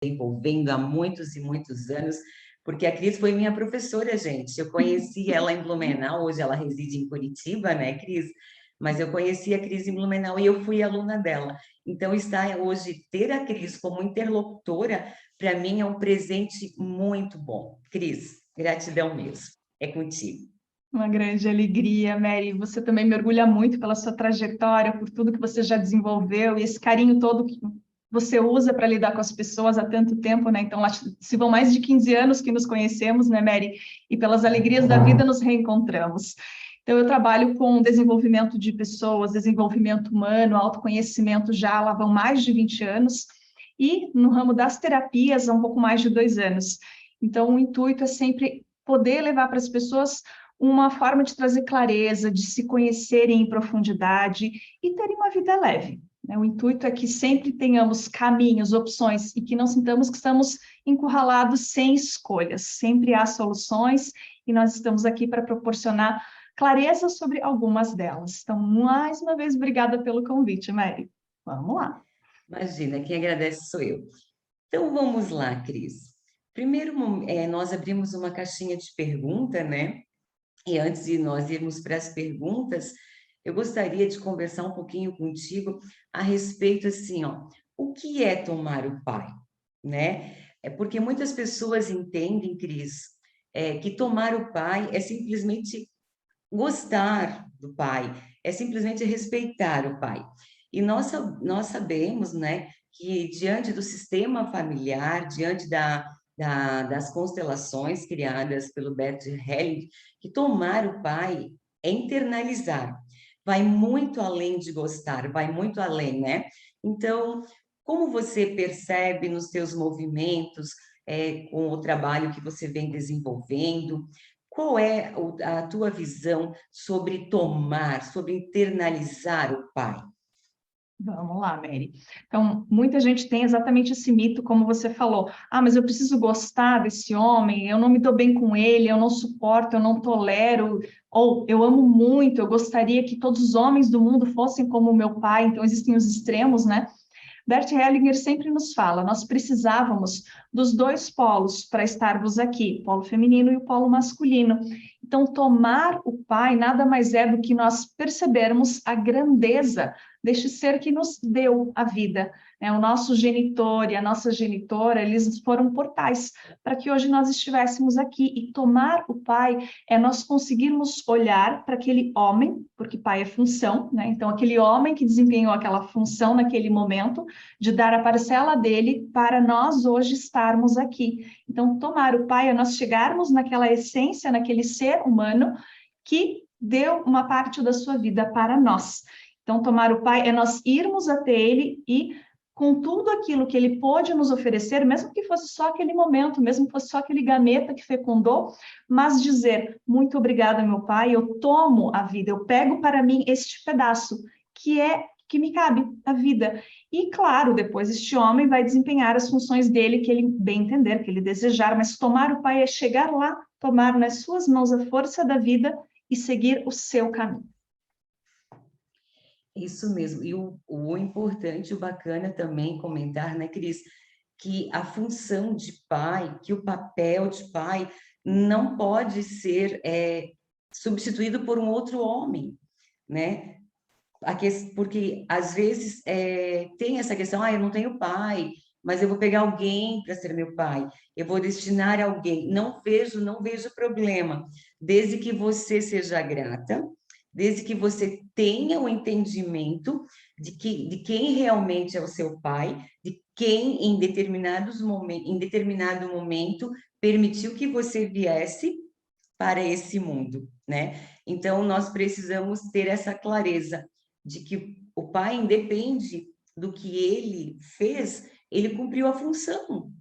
envolvendo há muitos e muitos anos, porque a Cris foi minha professora, gente. Eu conheci ela em Blumenau, hoje ela reside em Curitiba, né, Cris? Mas eu conheci a Cris em Blumenau e eu fui aluna dela. Então, estar hoje, ter a Cris como interlocutora, para mim é um presente muito bom. Cris, gratidão mesmo. É contigo. Uma grande alegria, Mary. Você também me orgulha muito pela sua trajetória, por tudo que você já desenvolveu e esse carinho todo que você usa para lidar com as pessoas há tanto tempo, né? Então, se vão mais de 15 anos que nos conhecemos, né, Mary? E pelas alegrias da vida nos reencontramos. Então, eu trabalho com desenvolvimento de pessoas, desenvolvimento humano, autoconhecimento já lá vão mais de 20 anos, e no ramo das terapias há um pouco mais de 2 anos. Então, o intuito é sempre poder levar para as pessoas uma forma de trazer clareza, de se conhecerem em profundidade e terem uma vida leve, né? O intuito é que sempre tenhamos caminhos, opções e que não sintamos que estamos encurralados sem escolhas. Sempre há soluções e nós estamos aqui para proporcionar clareza sobre algumas delas. Então, mais uma vez, obrigada pelo convite, Mary. Vamos lá. Imagina, quem agradece sou eu. Então vamos lá, Cris. Primeiro, nós abrimos uma caixinha de pergunta, né? E antes de nós irmos para as perguntas, eu gostaria de conversar um pouquinho contigo a respeito, assim, ó, o que é tomar o pai, né? É porque muitas pessoas entendem, Cris, que tomar o pai é simplesmente gostar do pai, é simplesmente respeitar o pai. E nós sabemos, né, que diante do sistema familiar, diante das constelações criadas pelo Bert Helling, que tomar o pai é internalizar, vai muito além de gostar, vai muito além, né? Então, como você percebe nos seus movimentos, com o trabalho que você vem desenvolvendo, qual é a tua visão sobre tomar, sobre internalizar o pai? Vamos lá, Mary. Então, muita gente tem exatamente esse mito, como você falou. Ah, mas eu preciso gostar desse homem, eu não me dou bem com ele, eu não suporto, eu não tolero, ou eu amo muito, eu gostaria que todos os homens do mundo fossem como o meu pai. Então, existem os extremos, né? Bert Hellinger sempre nos fala, nós precisávamos dos dois polos para estarmos aqui, o polo feminino e o polo masculino. Então, tomar o pai nada mais é do que nós percebermos a grandeza deste ser que nos deu a vida, né? O nosso genitor e a nossa genitora, eles foram portais para que hoje nós estivéssemos aqui. E tomar o pai é nós conseguirmos olhar para aquele homem, porque pai é função, né? Então, aquele homem que desempenhou aquela função naquele momento, de dar a parcela dele para nós hoje estarmos aqui. Então, tomar o pai é nós chegarmos naquela essência, naquele ser humano que deu uma parte da sua vida para nós. Então, tomar o pai é nós irmos até ele e com tudo aquilo que ele pôde nos oferecer, mesmo que fosse só aquele momento, mesmo que fosse só aquele gameta que fecundou, mas dizer, muito obrigada, meu pai, eu tomo a vida, eu pego para mim este pedaço, que me cabe, a vida. E, claro, depois este homem vai desempenhar as funções dele, que ele bem entender, que ele desejar, mas tomar o pai é chegar lá, tomar nas suas mãos a força da vida e seguir o seu caminho. Isso mesmo. E o importante, o bacana também comentar, né, Cris, que a função de pai, que o papel de pai não pode ser substituído por um outro homem, né? Porque às vezes tem essa questão, eu não tenho pai, mas eu vou pegar alguém para ser meu pai, eu vou destinar alguém. Não vejo problema, desde que você seja grata, desde que você tenha o entendimento de quem realmente é o seu pai, de quem em determinado momento permitiu que você viesse para esse mundo, né? Então nós precisamos ter essa clareza de que o pai independe do que ele fez, ele cumpriu a função,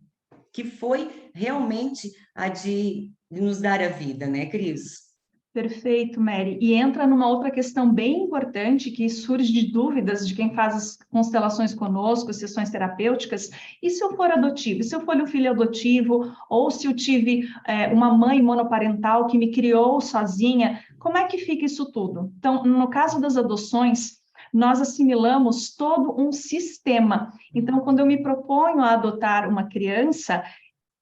que foi realmente a de nos dar a vida, né, Cris? Perfeito, Mary. E entra numa outra questão bem importante que surge de dúvidas de quem faz as constelações conosco, sessões terapêuticas. E se eu for adotivo? E se eu for um filho adotivo? Ou se eu tive uma mãe monoparental que me criou sozinha? Como é que fica isso tudo? Então, no caso das adoções, nós assimilamos todo um sistema. Então, quando eu me proponho a adotar uma criança,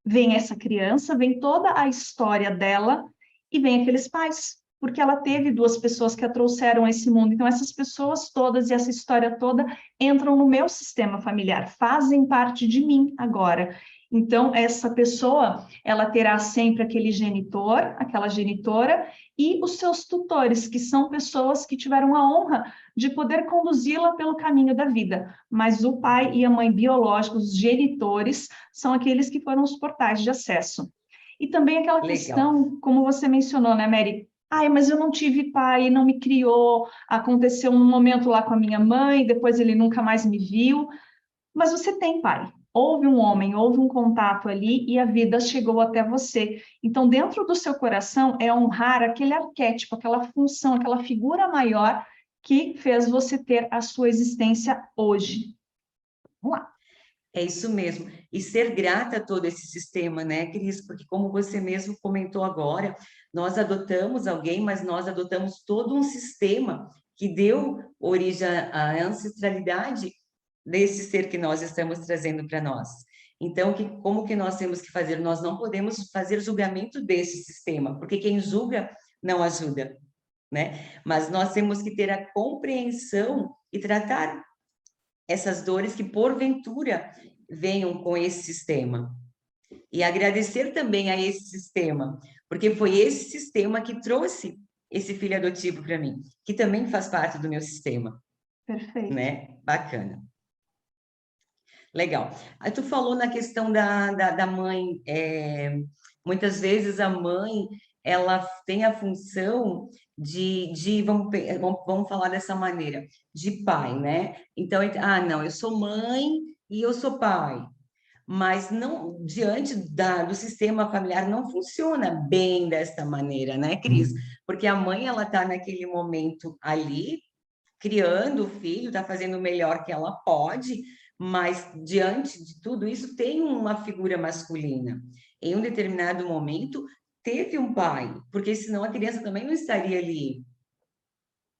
vem essa criança, vem toda a história dela e vem aqueles pais, porque ela teve duas pessoas que a trouxeram a esse mundo. Então, essas pessoas todas e essa história toda entram no meu sistema familiar, fazem parte de mim agora. Então, essa pessoa, ela terá sempre aquele genitor, aquela genitora, e os seus tutores, que são pessoas que tiveram a honra de poder conduzi-la pelo caminho da vida. Mas o pai e a mãe biológicos, os genitores, são aqueles que foram os portais de acesso. E também aquela Legal. questão, como você mencionou, né, Mary? Ai, mas eu não tive pai, não me criou, aconteceu um momento lá com a minha mãe, depois ele nunca mais me viu. Mas você tem pai. Houve um homem, houve um contato ali e a vida chegou até você. Então, dentro do seu coração é honrar aquele arquétipo, aquela função, aquela figura maior que fez você ter a sua existência hoje. Vamos lá. É isso mesmo. E ser grata a todo esse sistema, né, Cris? Porque como você mesmo comentou agora, nós adotamos alguém, mas nós adotamos todo um sistema que deu origem à ancestralidade desse ser que nós estamos trazendo para nós. Então, como que nós temos que fazer? Nós não podemos fazer julgamento desse sistema, porque quem julga não ajuda, né? Mas nós temos que ter a compreensão e tratar essas dores que, porventura, venham com esse sistema. E agradecer também a esse sistema, porque foi esse sistema que trouxe esse filho adotivo para mim, que também faz parte do meu sistema, Perfeito. né? Bacana. Legal. Aí tu falou na questão da mãe, muitas vezes a mãe, ela tem a função vamos falar dessa maneira, de pai, né? Então, não, eu sou mãe e eu sou pai, mas não, diante do sistema familiar, não funciona bem desta maneira, né, Cris? Porque a mãe, ela está naquele momento ali, criando o filho, está fazendo o melhor que ela pode, mas diante de tudo isso tem uma figura masculina. Em um determinado momento, teve um pai, porque senão a criança também não estaria ali.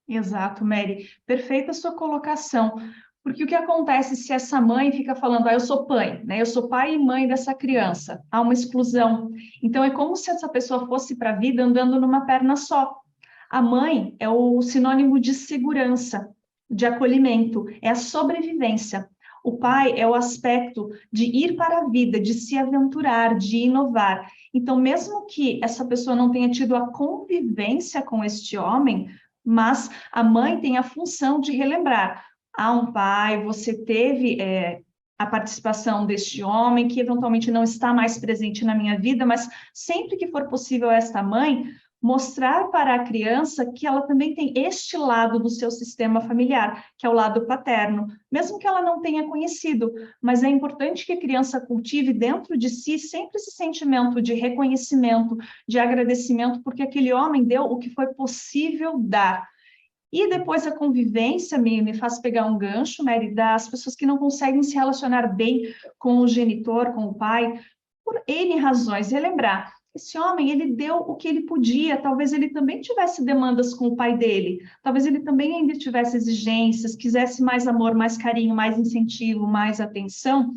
Exato, Mary. Perfeita a sua colocação. Porque o que acontece se essa mãe fica falando, eu sou pai, né? Eu sou pai e mãe dessa criança. Há uma exclusão. Então, é como se essa pessoa fosse para a vida andando numa perna só. A mãe é o sinônimo de segurança, de acolhimento, é a sobrevivência. O pai é o aspecto de ir para a vida, de se aventurar, de inovar. Então, mesmo que essa pessoa não tenha tido a convivência com este homem, mas a mãe tem a função de relembrar. Há um pai, você teve a participação deste homem, que eventualmente não está mais presente na minha vida, mas sempre que for possível esta mãe, mostrar para a criança que ela também tem este lado do seu sistema familiar, que é o lado paterno, mesmo que ela não tenha conhecido, mas é importante que a criança cultive dentro de si sempre esse sentimento de reconhecimento, de agradecimento, porque aquele homem deu o que foi possível dar. E depois a convivência me faz pegar um gancho, Mary, das pessoas que não conseguem se relacionar bem com o genitor, com o pai, por N razões. Relembrar, esse homem, ele deu o que ele podia, talvez ele também tivesse demandas com o pai dele, talvez ele também ainda tivesse exigências, quisesse mais amor, mais carinho, mais incentivo, mais atenção,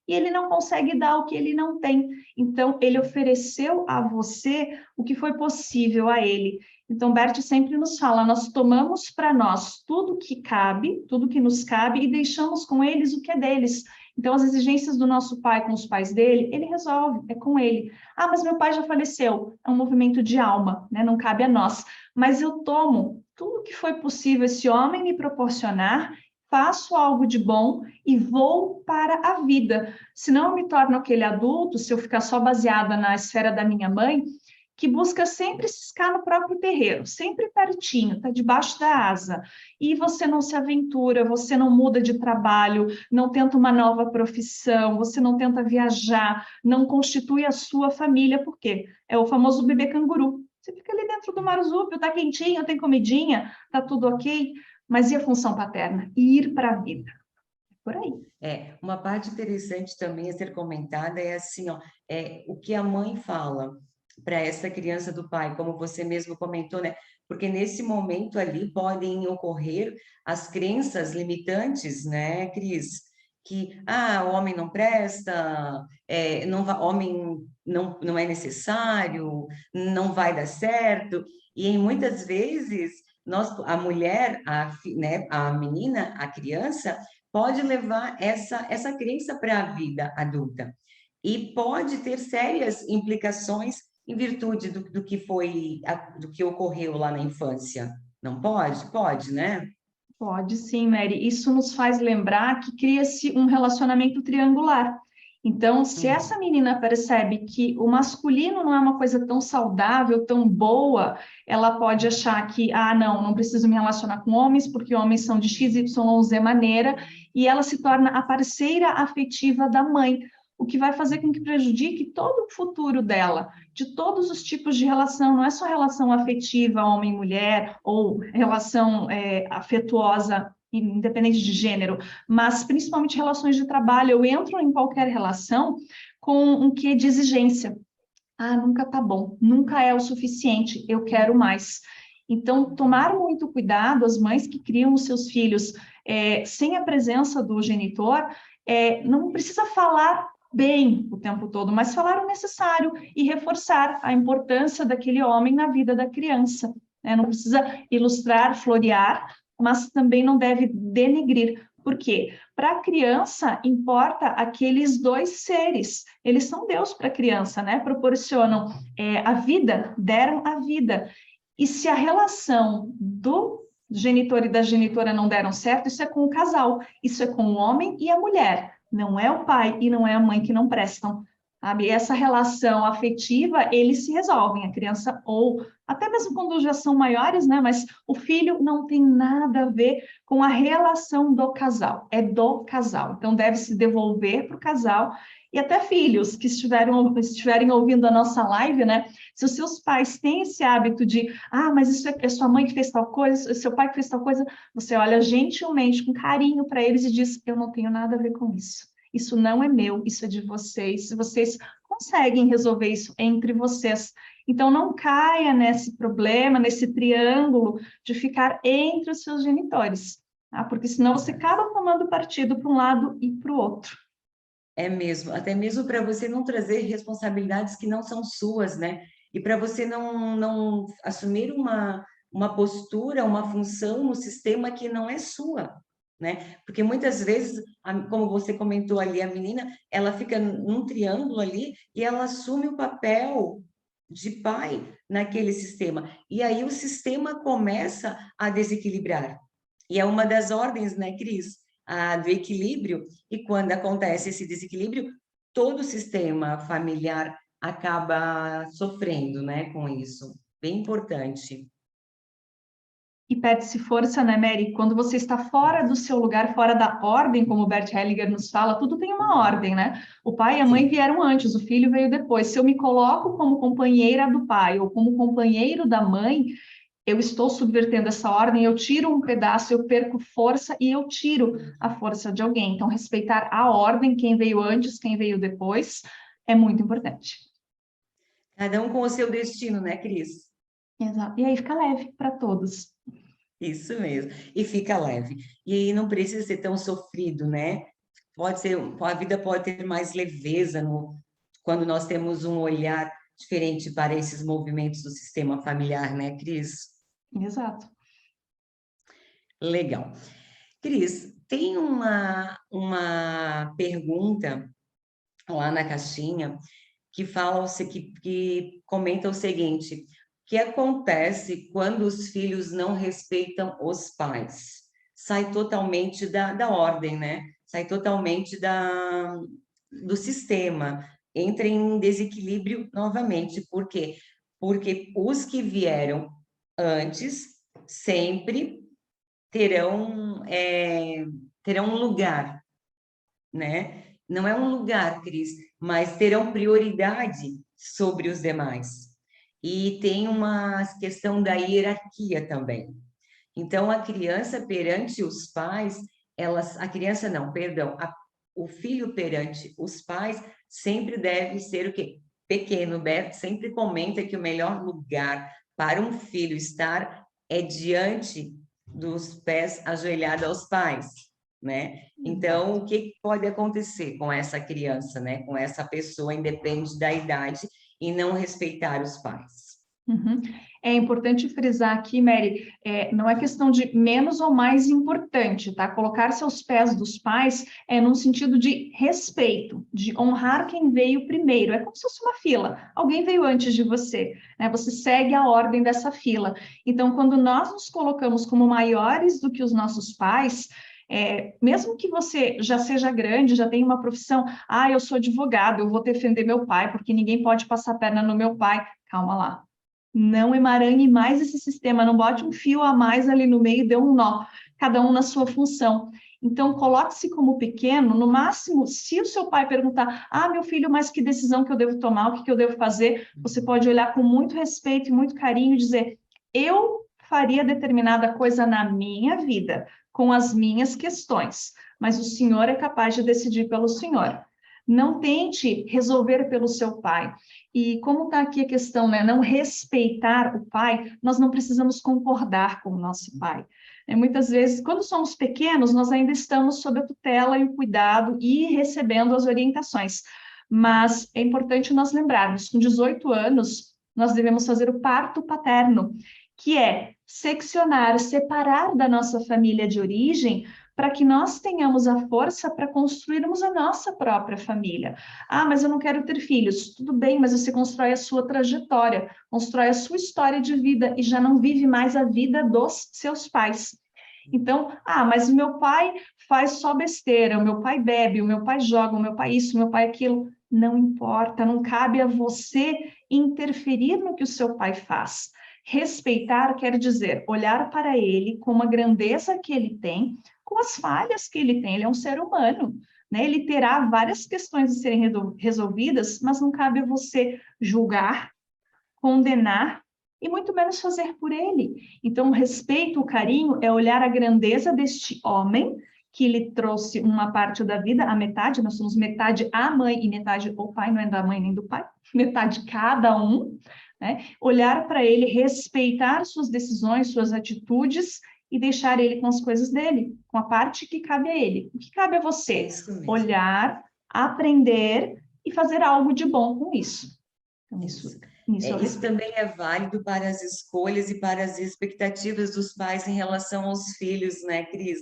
e ele não consegue dar o que ele não tem. Então, ele ofereceu a você o que foi possível a ele. Então, Bert sempre nos fala, nós tomamos para nós tudo que cabe, tudo que nos cabe, e deixamos com eles o que é deles. Então, as exigências do nosso pai com os pais dele, ele resolve, é com ele. Ah, mas meu pai já faleceu. É um movimento de alma, né? Não cabe a nós. Mas eu tomo tudo que foi possível esse homem me proporcionar, faço algo de bom e vou para a vida. Senão eu me torno aquele adulto, se eu ficar só baseada na esfera da minha mãe, que busca sempre ciscar no próprio terreiro, sempre pertinho, está debaixo da asa. E você não se aventura, você não muda de trabalho, não tenta uma nova profissão, você não tenta viajar, não constitui a sua família, por quê? É o famoso bebê canguru. Você fica ali dentro do marzúpio, está quentinho, tem comidinha, está tudo ok, mas e a função paterna? Ir para a vida. Por aí. Uma parte interessante também a ser comentada é assim, ó, o que a mãe fala. para essa criança do pai, como você mesmo comentou, né? Porque nesse momento ali podem ocorrer as crenças limitantes, né, Cris? Que, o homem não presta, homem não é necessário, não vai dar certo. E em muitas vezes, a mulher, né, a menina, a criança, pode levar essa crença para a vida adulta. E pode ter sérias implicações em virtude do que ocorreu lá na infância. Não pode? Pode, né? Pode sim, Mary. Isso nos faz lembrar que cria-se um relacionamento triangular. Então, se essa Uhum. menina percebe que o masculino não é uma coisa tão saudável, tão boa, ela pode achar que, não preciso me relacionar com homens, porque homens são de X, Y, Z maneira, e ela se torna a parceira afetiva da mãe, o que vai fazer com que prejudique todo o futuro dela, de todos os tipos de relação, não é só relação afetiva, homem-mulher, ou relação afetuosa, independente de gênero, mas principalmente relações de trabalho. Eu entro em qualquer relação com um quê de exigência. Nunca tá bom, nunca é o suficiente, eu quero mais. Então, tomar muito cuidado, as mães que criam os seus filhos sem a presença do genitor, não precisa falar bem o tempo todo, mas falar o necessário e reforçar a importância daquele homem na vida da criança. Né? Não precisa ilustrar, florear, mas também não deve denegrir. Por quê? Para a criança, importa aqueles dois seres. Eles são Deus para a criança, né? Proporcionam a vida, deram a vida. E se a relação do genitor e da genitora não deram certo, isso é com o casal, isso é com o homem e a mulher. Não é o pai e não é a mãe que não prestam. Sabe? Essa relação afetiva, eles se resolvem, a criança, ou até mesmo quando já são maiores, né? Mas o filho não tem nada a ver com a relação do casal, é do casal. Então, deve se devolver para o casal e até filhos que estiverem ouvindo a nossa live, né? Se os seus pais têm esse hábito de, mas isso é sua mãe que fez tal coisa, seu pai que fez tal coisa, você olha gentilmente, com carinho para eles e diz, eu não tenho nada a ver com isso. Isso não é meu, isso é de vocês. Se vocês conseguem resolver isso entre vocês. Então, não caia nesse problema, nesse triângulo de ficar entre os seus genitores, tá? Porque senão você acaba tomando partido para um lado e para o outro. É mesmo, até mesmo para você não trazer responsabilidades que não são suas, né? E para você não assumir uma postura, uma função no sistema que não é sua, né? Porque muitas vezes, como você comentou ali, a menina, ela fica num triângulo ali e ela assume o papel de pai naquele sistema. E aí o sistema começa a desequilibrar. E é uma das ordens, né, Cris? Do equilíbrio, e quando acontece esse desequilíbrio, todo o sistema familiar acaba sofrendo, né, com isso. Bem importante. E perde-se força, né, Mary? Quando você está fora do seu lugar, fora da ordem, como o Bert Hellinger nos fala, tudo tem uma ordem, né? O pai e a mãe Sim. vieram antes, o filho veio depois. Se eu me coloco como companheira do pai ou como companheiro da mãe, eu estou subvertendo essa ordem, eu tiro um pedaço, eu perco força e eu tiro a força de alguém. Então, respeitar a ordem, quem veio antes, quem veio depois, é muito importante. Cada um com o seu destino, né, Cris? Exato. E aí fica leve para todos. Isso mesmo. E fica leve. E aí não precisa ser tão sofrido, né? Pode ser, a vida pode ter mais leveza quando nós temos um olhar diferente para esses movimentos do sistema familiar, né, Cris? Exato. Legal. Cris, tem uma pergunta lá na caixinha que que comenta o seguinte: o que acontece quando os filhos não respeitam os pais? Sai totalmente da ordem, né? Sai totalmente do sistema, entra em desequilíbrio novamente. Por quê? Porque os que vieram antes sempre terão um lugar, né? Não é um lugar, Cris, mas terão prioridade sobre os demais. E tem uma questão da hierarquia também. Então, a criança perante os pais, a criança não, perdão, o filho perante os pais sempre deve ser o quê? pequeno, Beto sempre comenta que o melhor lugar para um filho estar é diante dos pés ajoelhados aos pais, né? Então, o que pode acontecer com essa criança, né? Com essa pessoa, independe da idade, e não respeitar os pais? Uhum. É importante frisar aqui, Mary, não é questão de menos ou mais importante, tá? Colocar-se aos pés dos pais é num sentido de respeito, de honrar quem veio primeiro. É como se fosse uma fila. Alguém veio antes de você, né? Você segue a ordem dessa fila. Então, quando nós nos colocamos como maiores do que os nossos pais, mesmo que você já seja grande, já tenha uma profissão, eu sou advogado, eu vou defender meu pai, porque ninguém pode passar a perna no meu pai. Calma lá. Não emaranhe mais esse sistema, não bote um fio a mais ali no meio e dê um nó, cada um na sua função. Então, coloque-se como pequeno, no máximo, se o seu pai perguntar, meu filho, mas que decisão que eu devo tomar, o que eu devo fazer, você pode olhar com muito respeito e muito carinho e dizer, eu faria determinada coisa na minha vida, com as minhas questões, mas o senhor é capaz de decidir pelo senhor. Não tente resolver pelo seu pai. E como está aqui a questão, né? Não respeitar o pai, nós não precisamos concordar com o nosso pai. Muitas vezes, quando somos pequenos, nós ainda estamos sob a tutela e o cuidado e recebendo as orientações. Mas é importante nós lembrarmos, com 18 anos, nós devemos fazer o parto paterno, que é seccionar, separar da nossa família de origem, para que nós tenhamos a força para construirmos a nossa própria família. Mas eu não quero ter filhos. Tudo bem, mas você constrói a sua trajetória, constrói a sua história de vida e já não vive mais a vida dos seus pais. Então, mas o meu pai faz só besteira, o meu pai bebe, o meu pai joga, o meu pai isso, o meu pai aquilo. Não importa, não cabe a você interferir no que o seu pai faz. Respeitar quer dizer olhar para ele com a grandeza que ele tem, com as falhas que ele tem. Ele é um ser humano, né? Ele terá várias questões a serem resolvidas, mas não cabe a você julgar, condenar e muito menos fazer por ele. Então, o respeito, o carinho é olhar a grandeza deste homem que lhe trouxe uma parte da vida, a metade, nós somos metade a mãe e metade o pai, não é da mãe nem do pai, metade cada um, né? Olhar para ele, respeitar suas decisões, suas atitudes e deixar ele com as coisas dele, com a parte que cabe a ele. O que cabe a você? É isso mesmo. Olhar, aprender e fazer algo de bom com isso. Então, Isso também é válido para as escolhas e para as expectativas dos pais em relação aos filhos, né, Cris?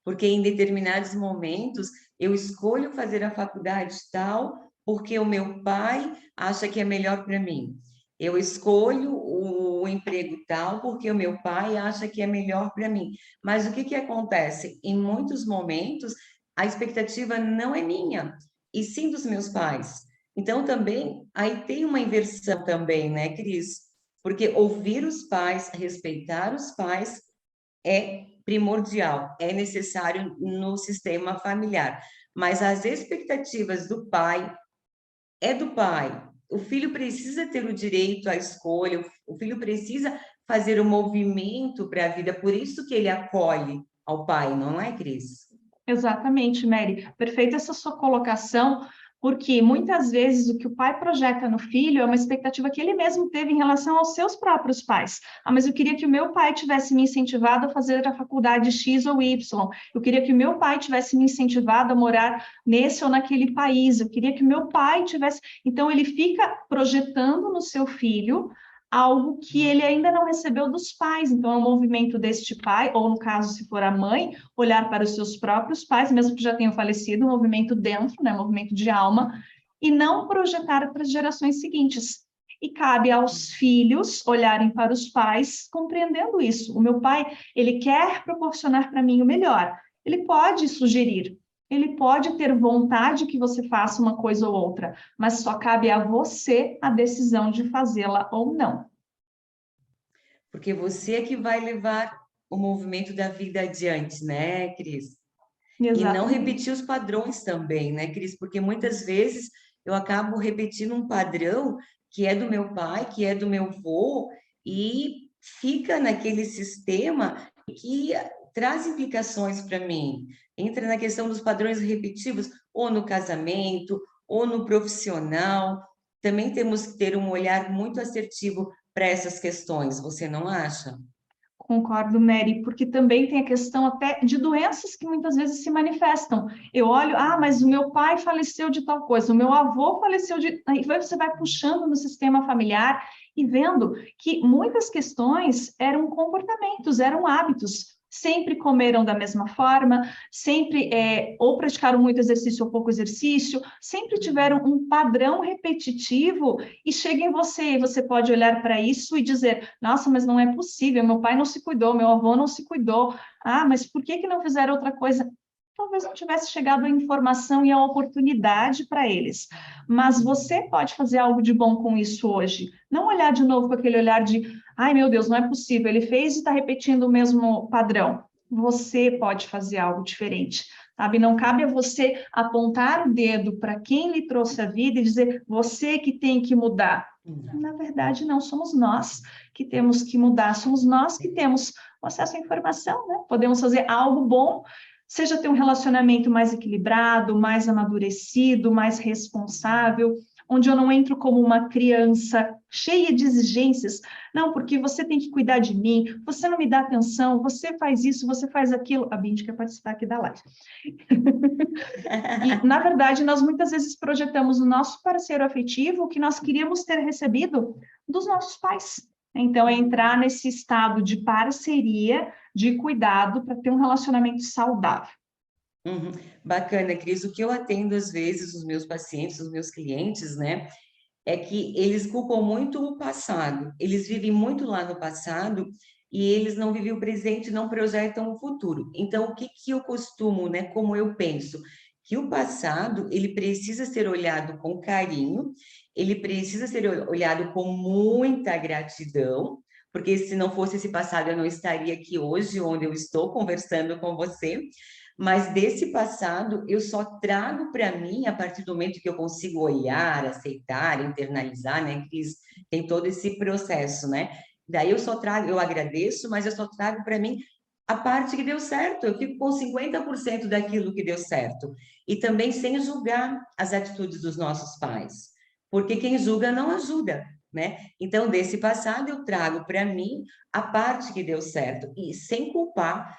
Porque em determinados momentos eu escolho fazer a faculdade tal porque o meu pai acha que é melhor para mim. Eu escolho o emprego tal porque o meu pai acha que é melhor para mim. Mas o que que acontece? Em muitos momentos, a expectativa não é minha, e sim dos meus pais. Então, também, aí tem uma inversão também, né, Cris? Porque ouvir os pais, respeitar os pais é primordial, é necessário no sistema familiar. Mas as expectativas do pai é do pai. O filho precisa ter o direito à escolha, o filho precisa fazer o movimento para a vida, por isso que ele acolhe ao pai, não é, Cris? Exatamente, Mary. Perfeita essa sua colocação, porque muitas vezes o que o pai projeta no filho é uma expectativa que ele mesmo teve em relação aos seus próprios pais. Mas eu queria que o meu pai tivesse me incentivado a fazer a faculdade X ou Y. Eu queria que o meu pai tivesse me incentivado a morar nesse ou naquele país. Eu queria que o meu pai tivesse. Então, ele fica projetando no seu filho algo que ele ainda não recebeu dos pais. Então, é um movimento deste pai, ou no caso, se for a mãe, olhar para os seus próprios pais, mesmo que já tenham falecido, um movimento dentro, né, um movimento de alma, e não projetar para as gerações seguintes. E cabe aos filhos olharem para os pais compreendendo isso. O meu pai, ele quer proporcionar para mim o melhor. Ele pode sugerir, ele pode ter vontade que você faça uma coisa ou outra, mas só cabe a você a decisão de fazê-la ou não. Porque você é que vai levar o movimento da vida adiante, né, Cris? E não Exatamente. repetir os padrões também, né, Cris? Porque muitas vezes eu acabo repetindo um padrão que é do meu pai, que é do meu avô, e fica naquele sistema que traz implicações para mim. Entra na questão dos padrões repetitivos, ou no casamento, ou no profissional. também temos que ter um olhar muito assertivo para essas questões, você não acha? Concordo, Mary, porque também tem a questão até de doenças que muitas vezes se manifestam. Eu olho, mas o meu pai faleceu de tal coisa, o meu avô faleceu de. Aí você vai puxando no sistema familiar e vendo que muitas questões eram comportamentos, eram hábitos. Sempre comeram da mesma forma, sempre ou praticaram muito exercício ou pouco exercício, sempre tiveram um padrão repetitivo e chega em você, e você pode olhar para isso e dizer, nossa, mas não é possível, meu pai não se cuidou, meu avô não se cuidou, mas por que não fizeram outra coisa? Talvez não tivesse chegado a informação e a oportunidade para eles. Mas você pode fazer algo de bom com isso hoje. Não olhar de novo com aquele olhar de, ai meu Deus, não é possível, ele fez e está repetindo o mesmo padrão. Você pode fazer algo diferente, sabe? Não cabe a você apontar o dedo para quem lhe trouxe a vida e dizer, você que tem que mudar. Na verdade, não somos nós que temos que mudar, somos nós que temos acesso à informação, né? Podemos fazer algo bom, seja ter um relacionamento mais equilibrado, mais amadurecido, mais responsável, onde eu não entro como uma criança cheia de exigências, não, porque você tem que cuidar de mim, você não me dá atenção, você faz isso, você faz aquilo. A Bindi quer participar aqui da live. E, na verdade, nós muitas vezes projetamos o nosso parceiro afetivo o que nós queríamos ter recebido dos nossos pais. Então, é entrar nesse estado de parceria, de cuidado, para ter um relacionamento saudável. Uhum. Bacana, Cris. O que eu atendo às vezes os meus pacientes, os meus clientes, né, é que eles culpam muito o passado. Eles vivem muito lá no passado e eles não vivem o presente, não projetam o futuro. Então, o que que eu costumo, né, como eu penso, que o passado, ele precisa ser olhado com carinho, ele precisa ser olhado com muita gratidão, porque se não fosse esse passado, eu não estaria aqui hoje, onde eu estou conversando com você. Mas desse passado eu só trago para mim a partir do momento que eu consigo olhar, aceitar, internalizar, né? Que tem todo esse processo, né? Daí eu só trago, eu agradeço, mas eu só trago para mim a parte que deu certo. Eu fico com 50% daquilo que deu certo. E também sem julgar as atitudes dos nossos pais, porque quem julga não ajuda, né? Então, desse passado eu trago para mim a parte que deu certo e sem culpar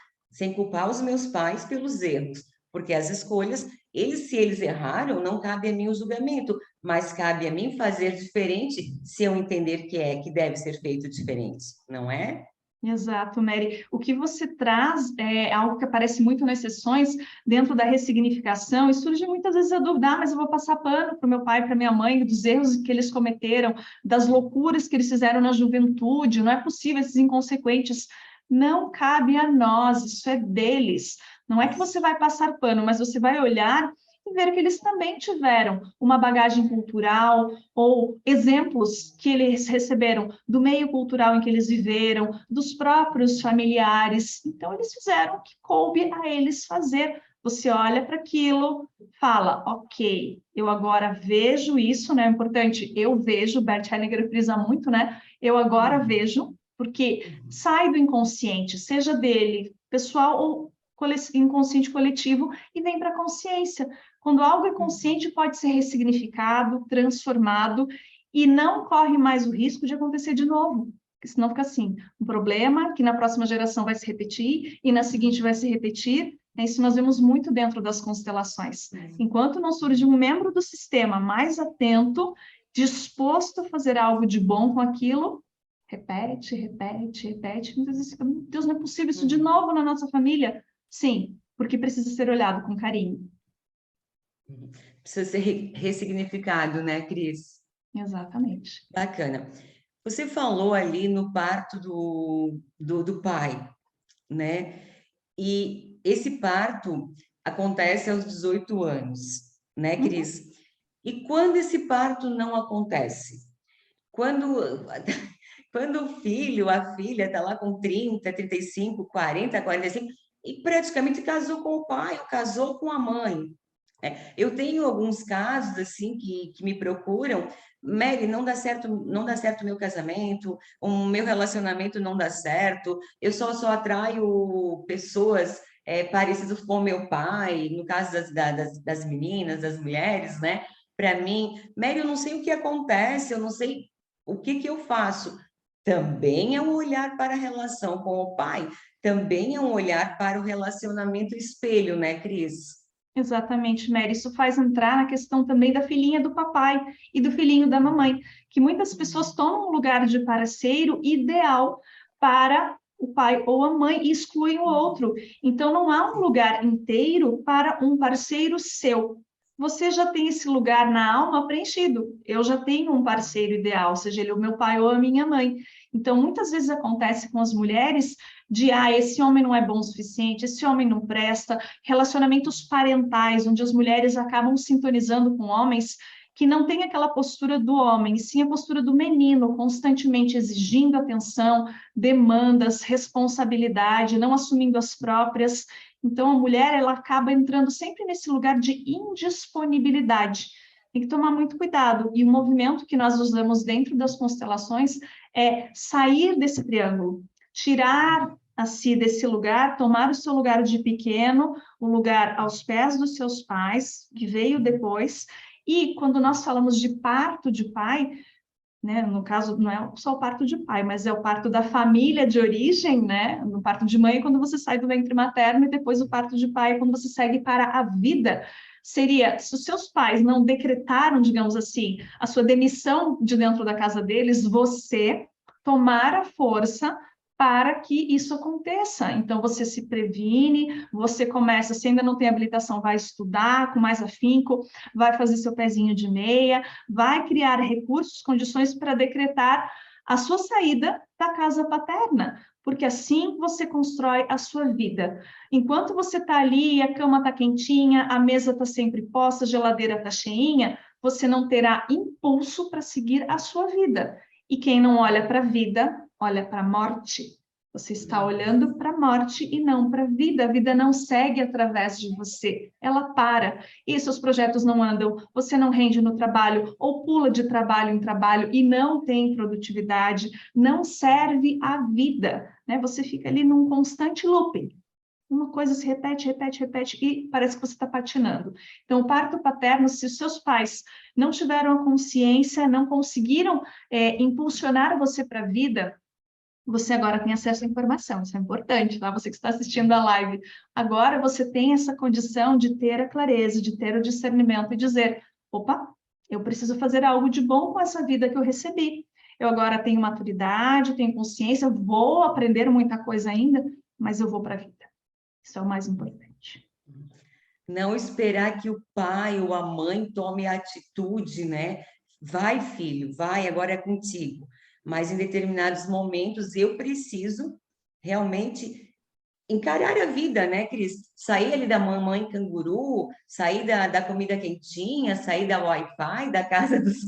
os meus pais pelos erros, porque as escolhas, se eles erraram, não cabe a mim o julgamento, mas cabe a mim fazer diferente se eu entender que deve ser feito diferente, não é? Exato, Mary. O que você traz é algo que aparece muito nas sessões, dentro da ressignificação, e surge muitas vezes a dúvida, mas eu vou passar pano para o meu pai, para minha mãe, dos erros que eles cometeram, das loucuras que eles fizeram na juventude, não é possível, esses inconsequentes. Não cabe a nós, isso é deles. Não é que você vai passar pano, mas você vai olhar e ver que eles também tiveram uma bagagem cultural ou exemplos que eles receberam do meio cultural em que eles viveram, dos próprios familiares. Então, eles fizeram o que coube a eles fazer. Você olha para aquilo, fala, ok, eu agora vejo isso, né? É importante, eu vejo, Bert Hellinger frisa muito, né? Eu agora vejo, porque sai do inconsciente, seja dele, pessoal ou inconsciente coletivo, e vem para a consciência. Quando algo é consciente, pode ser ressignificado, transformado, e não corre mais o risco de acontecer de novo. Porque senão fica assim, um problema que na próxima geração vai se repetir, e na seguinte vai se repetir. Isso nós vemos muito dentro das constelações. Enquanto não surge um membro do sistema mais atento, disposto a fazer algo de bom com aquilo, repete, repete, repete. Muitas vezes, meu Deus, não é possível isso de novo na nossa família. Sim, porque precisa ser olhado com carinho. Precisa ser ressignificado, né, Cris? Exatamente. Bacana. Você falou ali no parto do pai, né? E esse parto acontece aos 18 anos, né, Uhum. Cris? E quando esse parto não acontece? Quando, quando o filho, a filha está lá com 30, 35, 40, 45 e praticamente casou com o pai ou casou com a mãe. Eu tenho alguns casos assim que me procuram, Mary, não dá certo o meu casamento, o meu relacionamento não dá certo, eu só atraio pessoas parecidas com o meu pai, no caso das meninas, das mulheres, né? para mim. Mary, eu não sei o que acontece, eu não sei o que eu faço. Também é um olhar para a relação com o pai, também é um olhar para o relacionamento espelho, né, Cris? Exatamente, Mary. Isso faz entrar na questão também da filhinha do papai e do filhinho da mamãe, que muitas pessoas tomam o lugar de parceiro ideal para o pai ou a mãe e excluem o outro. Então, não há um lugar inteiro para um parceiro seu. Você já tem esse lugar na alma preenchido. Eu já tenho um parceiro ideal, seja ele o meu pai ou a minha mãe. Então, muitas vezes acontece com as mulheres de, esse homem não é bom o suficiente, esse homem não presta, relacionamentos parentais, onde as mulheres acabam sintonizando com homens que não têm aquela postura do homem, sim a postura do menino, constantemente exigindo atenção, demandas, responsabilidade, não assumindo as próprias. Então, a mulher, ela acaba entrando sempre nesse lugar de indisponibilidade. Tem que tomar muito cuidado. E o movimento que nós usamos dentro das constelações é sair desse triângulo, tirar a si desse lugar, tomar o seu lugar de pequeno, o lugar aos pés dos seus pais, que veio depois. E quando nós falamos de parto de pai, né, no caso, não é só o parto de pai, mas é o parto da família de origem, né? No parto de mãe, quando você sai do ventre materno, e depois o parto de pai, quando você segue para a vida. Seria, se os seus pais não decretaram, digamos assim, a sua demissão de dentro da casa deles, você tomar a força para que isso aconteça. Então, você se previne, você começa, se ainda não tem habilitação, vai estudar com mais afinco, vai fazer seu pezinho de meia, vai criar recursos, condições para decretar a sua saída da casa paterna, porque assim você constrói a sua vida. Enquanto você está ali, a cama está quentinha, a mesa está sempre posta, a geladeira está cheinha, você não terá impulso para seguir a sua vida. E quem não olha para a vida, olha para a morte. Você está olhando para a morte e não para a vida. A vida não segue através de você, ela para. E seus projetos não andam, você não rende no trabalho, ou pula de trabalho em trabalho e não tem produtividade, não serve à vida, né? Você fica ali num constante looping. Uma coisa se repete, repete, repete, e parece que você está patinando. Então, o parto paterno, se os seus pais não tiveram a consciência, não conseguiram impulsionar você para a vida, você agora tem acesso à informação, isso é importante, tá? Você que está assistindo a live. Agora você tem essa condição de ter a clareza, de ter o discernimento e dizer: opa, eu preciso fazer algo de bom com essa vida que eu recebi. Eu agora tenho maturidade, tenho consciência, vou aprender muita coisa ainda, mas eu vou para a vida. Isso é o mais importante. Não esperar que o pai ou a mãe tome a atitude, né? Vai, filho, vai, agora é contigo. Mas em determinados momentos eu preciso realmente encarar a vida, né, Cris? Sair ali da mamãe canguru, sair da comida quentinha, sair da Wi-Fi, da casa dos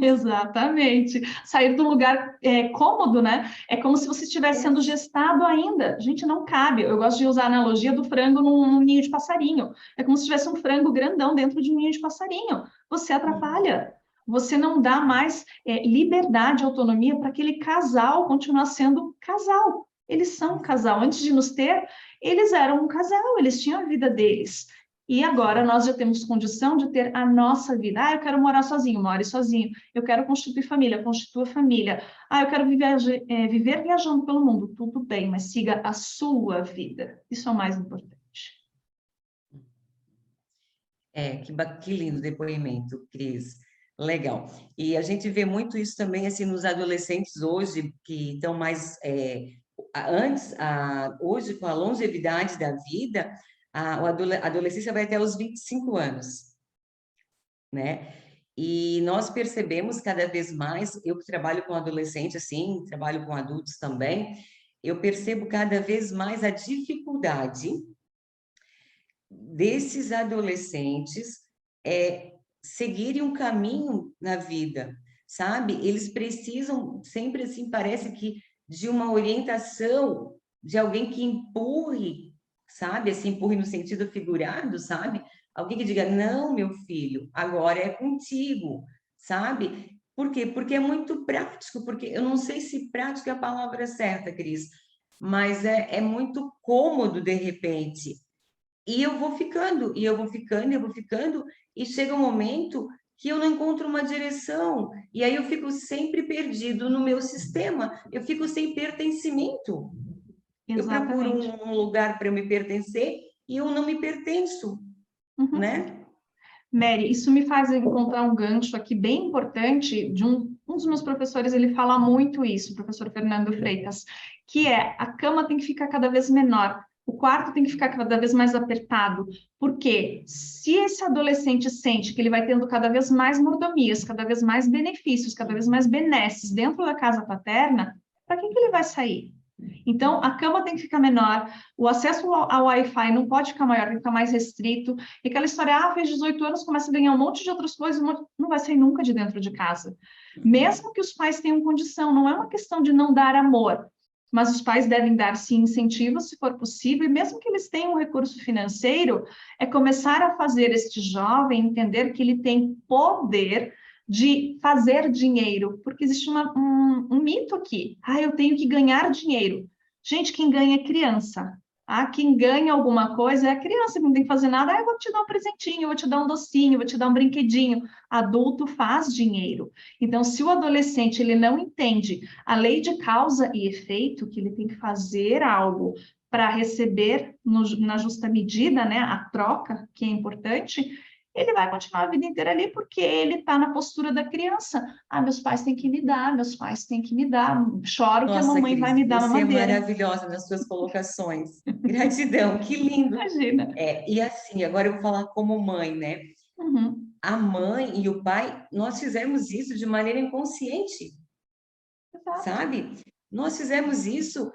Exatamente. Sair do lugar cômodo, né? É como se você estivesse pais. sendo gestado ainda. Gente, não cabe. Eu gosto de usar a analogia do frango num ninho de passarinho. É como se tivesse um frango grandão dentro de um ninho de passarinho. Você atrapalha. Você não dá mais liberdade, autonomia para aquele casal continuar sendo casal. Eles são um casal. Antes de nos ter, eles eram um casal, eles tinham a vida deles. E agora nós já temos condição de ter a nossa vida. Eu quero morar sozinho, more sozinho. Eu quero constituir família, constitua família. Eu quero viver viajando pelo mundo. Tudo bem, mas siga a sua vida. Isso é o mais importante. Que lindo depoimento, Cris. Legal. E a gente vê muito isso também assim nos adolescentes hoje, que estão mais hoje com a longevidade da vida, a adolescência vai até os 25 anos, né? E nós percebemos cada vez mais, eu que trabalho com adolescente assim, trabalho com adultos também, eu percebo cada vez mais a dificuldade desses adolescentes seguirem um caminho na vida, sabe? Eles precisam sempre assim, parece que de uma orientação de alguém que empurre, sabe? Assim, empurre no sentido figurado, sabe? Alguém que diga: "Não, meu filho, agora é contigo", sabe? Por quê? Porque é muito prático, porque eu não sei se prático é a palavra certa, Cris, mas é muito cômodo de repente. E eu vou ficando, e eu vou ficando, e eu vou ficando, e chega um momento que eu não encontro uma direção, e aí eu fico sempre perdido no meu sistema, eu fico sem pertencimento. Eu procuro Exatamente. um lugar para eu me pertencer e eu não me pertenço, Uhum. né? Mary, isso me faz encontrar um gancho aqui bem importante de um dos meus professores, ele fala muito isso, o professor Fernando Freitas, que é a cama tem que ficar cada vez menor, o quarto tem que ficar cada vez mais apertado, porque se esse adolescente sente que ele vai tendo cada vez mais mordomias, cada vez mais benefícios, cada vez mais benesses dentro da casa paterna, para que ele vai sair? Então, a cama tem que ficar menor, o acesso ao Wi-Fi não pode ficar maior, tem que ficar mais restrito. E aquela história, fez 18 anos, começa a ganhar um monte de outras coisas, não vai sair nunca de dentro de casa. Mesmo que os pais tenham condição, não é uma questão de não dar amor, mas os pais devem dar, sim, incentivos, se for possível, e mesmo que eles tenham um recurso financeiro, é começar a fazer este jovem entender que ele tem poder de fazer dinheiro, porque existe um mito aqui. Eu tenho que ganhar dinheiro. Gente, quem ganha é criança. Quem ganha alguma coisa é a criança, que não tem que fazer nada. Eu vou te dar um presentinho, eu vou te dar um docinho, eu vou te dar um brinquedinho. Adulto faz dinheiro. Então, se o adolescente ele não entende a lei de causa e efeito, que ele tem que fazer algo para receber na justa medida, né, a troca, que é importante, ele vai continuar a vida inteira ali porque ele está na postura da criança. Meus pais têm que me dar, meus pais têm que me dar. Choro que a Nossa, mamãe vai Cris, me dar você é mamadeira. maravilhosa nas suas colocações. Gratidão, que lindo. Imagina. E assim, agora eu vou falar como mãe, né? Uhum. A mãe e o pai, nós fizemos isso de maneira inconsciente, Exato. sabe? Nós fizemos isso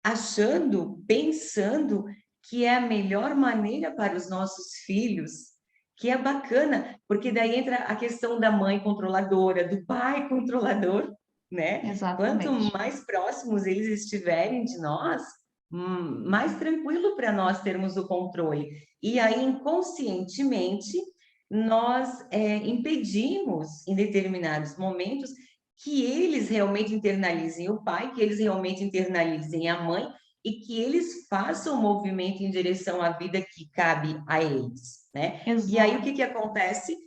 achando, pensando que é a melhor maneira para os nossos filhos, que é bacana, porque daí entra a questão da mãe controladora, do pai controlador, né? Quanto Exatamente. mais próximos eles estiverem de nós, mais tranquilo para nós termos o controle. E aí, inconscientemente, nós impedimos, em determinados momentos, que eles realmente internalizem o pai, que eles realmente internalizem a mãe e que eles façam o movimento em direção à vida que cabe a eles, né? E aí o que Exato. que acontece?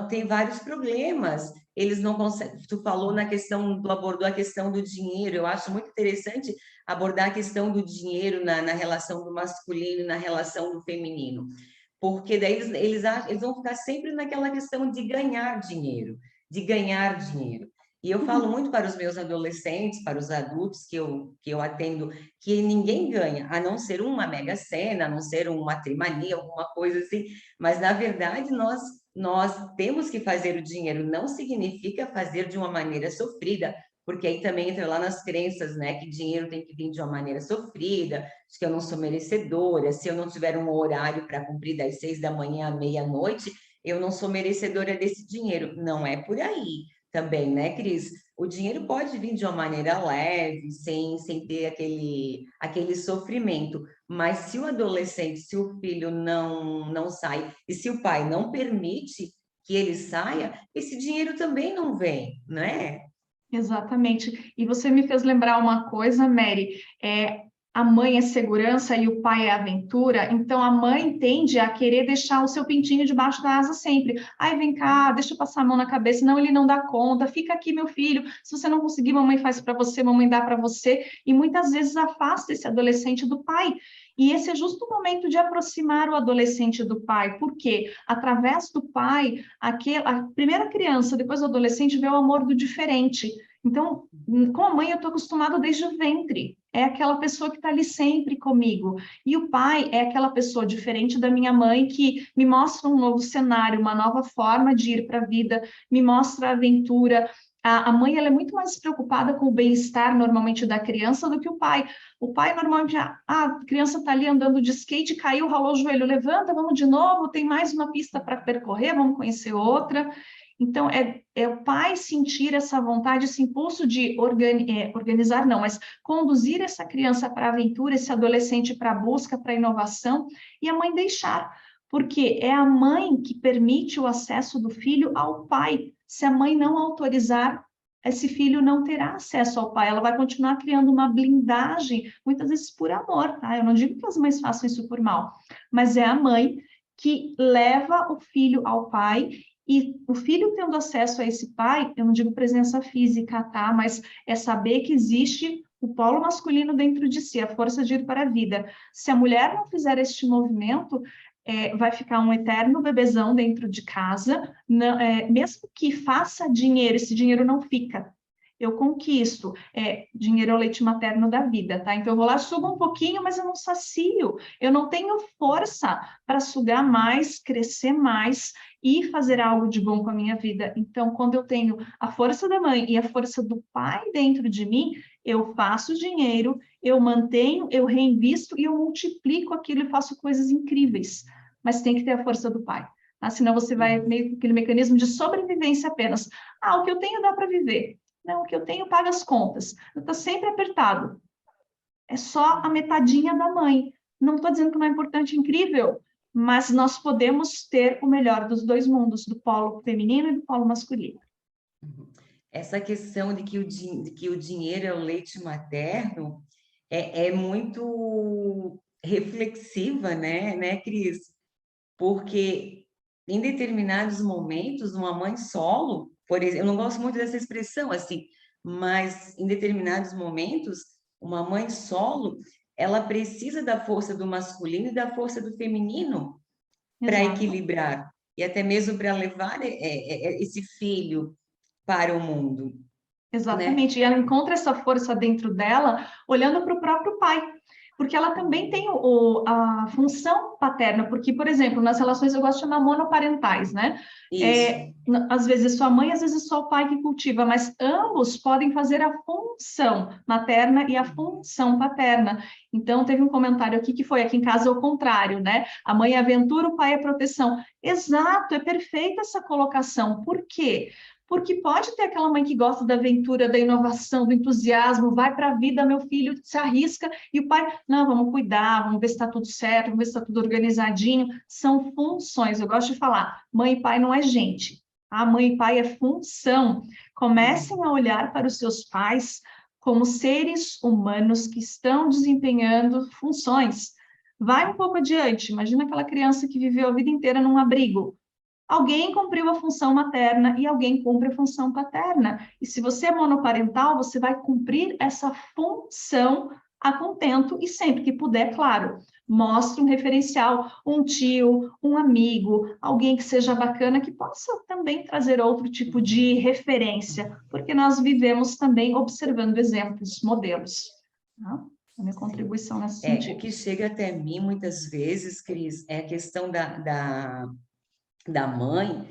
Tem vários problemas. Eles não conseguem. Tu falou na questão, tu abordou a questão do dinheiro. Eu acho muito interessante abordar a questão do dinheiro na relação do masculino e na relação do feminino, porque daí eles vão ficar sempre naquela questão de ganhar dinheiro, de ganhar dinheiro. E eu falo Uhum. muito para os meus adolescentes, para os adultos que eu atendo, que ninguém ganha, a não ser uma mega sena, a não ser uma trimania, alguma coisa assim. Mas, na verdade, nós temos que fazer o dinheiro, não significa fazer de uma maneira sofrida, porque aí também entra lá nas crenças, né, que dinheiro tem que vir de uma maneira sofrida, de que eu não sou merecedora, se eu não tiver um horário para cumprir das 6 da manhã à meia-noite, eu não sou merecedora desse dinheiro. Não é por aí também, né, Cris? O dinheiro pode vir de uma maneira leve, sem ter aquele sofrimento, mas se o adolescente, se o filho não sai, e se o pai não permite que ele saia, esse dinheiro também não vem, né? Exatamente. E você me fez lembrar uma coisa, Mary. A mãe é segurança e o pai é aventura, então a mãe tende a querer deixar o seu pintinho debaixo da asa sempre. Vem cá, deixa eu passar a mão na cabeça, não, ele não dá conta, fica aqui, meu filho. Se você não conseguir, mamãe faz para você, mamãe dá para você. E muitas vezes afasta esse adolescente do pai. E esse é justo o momento de aproximar o adolescente do pai, porque através do pai, a primeira criança, depois o adolescente, vê o amor do diferente. Então, com a mãe, eu estou acostumada desde o ventre. É aquela pessoa que está ali sempre comigo. E o pai é aquela pessoa diferente da minha mãe que me mostra um novo cenário, uma nova forma de ir para a vida, me mostra a aventura. A mãe ela é muito mais preocupada com o bem-estar normalmente da criança do que o pai. O pai normalmente, a criança está ali andando de skate, caiu, ralou o joelho, levanta, vamos de novo, tem mais uma pista para percorrer, vamos conhecer outra. Então, é o pai sentir essa vontade, esse impulso de organizar, não, mas conduzir essa criança para a aventura, esse adolescente para a busca, para a inovação, e a mãe deixar, porque é a mãe que permite o acesso do filho ao pai. Se a mãe não autorizar, esse filho não terá acesso ao pai, ela vai continuar criando uma blindagem, muitas vezes por amor, tá? Eu não digo que as mães façam isso por mal, mas é a mãe que leva o filho ao pai E o filho tendo acesso a esse pai, eu não digo presença física, tá? Mas é saber que existe o polo masculino dentro de si, a força de ir para a vida. Se a mulher não fizer este movimento, vai ficar um eterno bebezão dentro de casa, não, mesmo que faça dinheiro, esse dinheiro não fica. Eu conquisto, dinheiro é o leite materno da vida, tá? Então eu vou lá, sugo um pouquinho, mas eu não sacio, eu não tenho força para sugar mais, crescer mais e fazer algo de bom com a minha vida. Então, quando eu tenho a força da mãe e a força do pai dentro de mim, eu faço dinheiro, eu mantenho, eu reinvisto e eu multiplico aquilo e faço coisas incríveis. Mas tem que ter a força do pai, tá? Senão você vai meio que aquele mecanismo de sobrevivência apenas. Ah, o que eu tenho dá para viver. Não, o que eu tenho paga as contas. Está sempre apertado. É só a metadinha da mãe. Não estou dizendo que não é importante, incrível, mas nós podemos ter o melhor dos dois mundos, do polo feminino e do polo masculino. Essa questão de que o dinheiro é o leite materno é muito reflexiva, né, Cris? Porque em determinados momentos, uma mãe solo, por exemplo, eu não gosto muito dessa expressão assim, mas em determinados momentos, uma mãe solo, ela precisa da força do masculino e da força do feminino para Exato. equilibrar e até mesmo para levar esse filho para o mundo, né? Exatamente, e ela encontra essa força dentro dela, olhando para o próprio pai, porque ela também tem a função paterna, porque, por exemplo, nas relações eu gosto de chamar monoparentais, né? Isso. Às vezes sua mãe, às vezes só o pai que cultiva, mas ambos podem fazer a função materna e a função paterna. Então, teve um comentário aqui que foi, aqui em casa é o contrário, né? A mãe é aventura, o pai é proteção. Exato, é perfeita essa colocação. Por quê? Porque pode ter aquela mãe que gosta da aventura, da inovação, do entusiasmo, vai para a vida, meu filho se arrisca, e o pai, não, vamos cuidar, vamos ver se está tudo certo, vamos ver se está tudo organizadinho. São funções, eu gosto de falar, mãe e pai não é gente, a mãe e pai é função. Comecem a olhar para os seus pais como seres humanos que estão desempenhando funções. Vai um pouco adiante, imagina aquela criança que viveu a vida inteira num abrigo. Alguém cumpriu a função materna e alguém cumpre a função paterna. E se você é monoparental, você vai cumprir essa função a contento e sempre que puder, claro, mostre um referencial, um tio, um amigo, alguém que seja bacana, que possa também trazer outro tipo de referência, porque nós vivemos também observando exemplos, modelos. Tá? A minha Sim. contribuição nesse O sentido. que chega até mim muitas vezes, Cris, é a questão da mãe,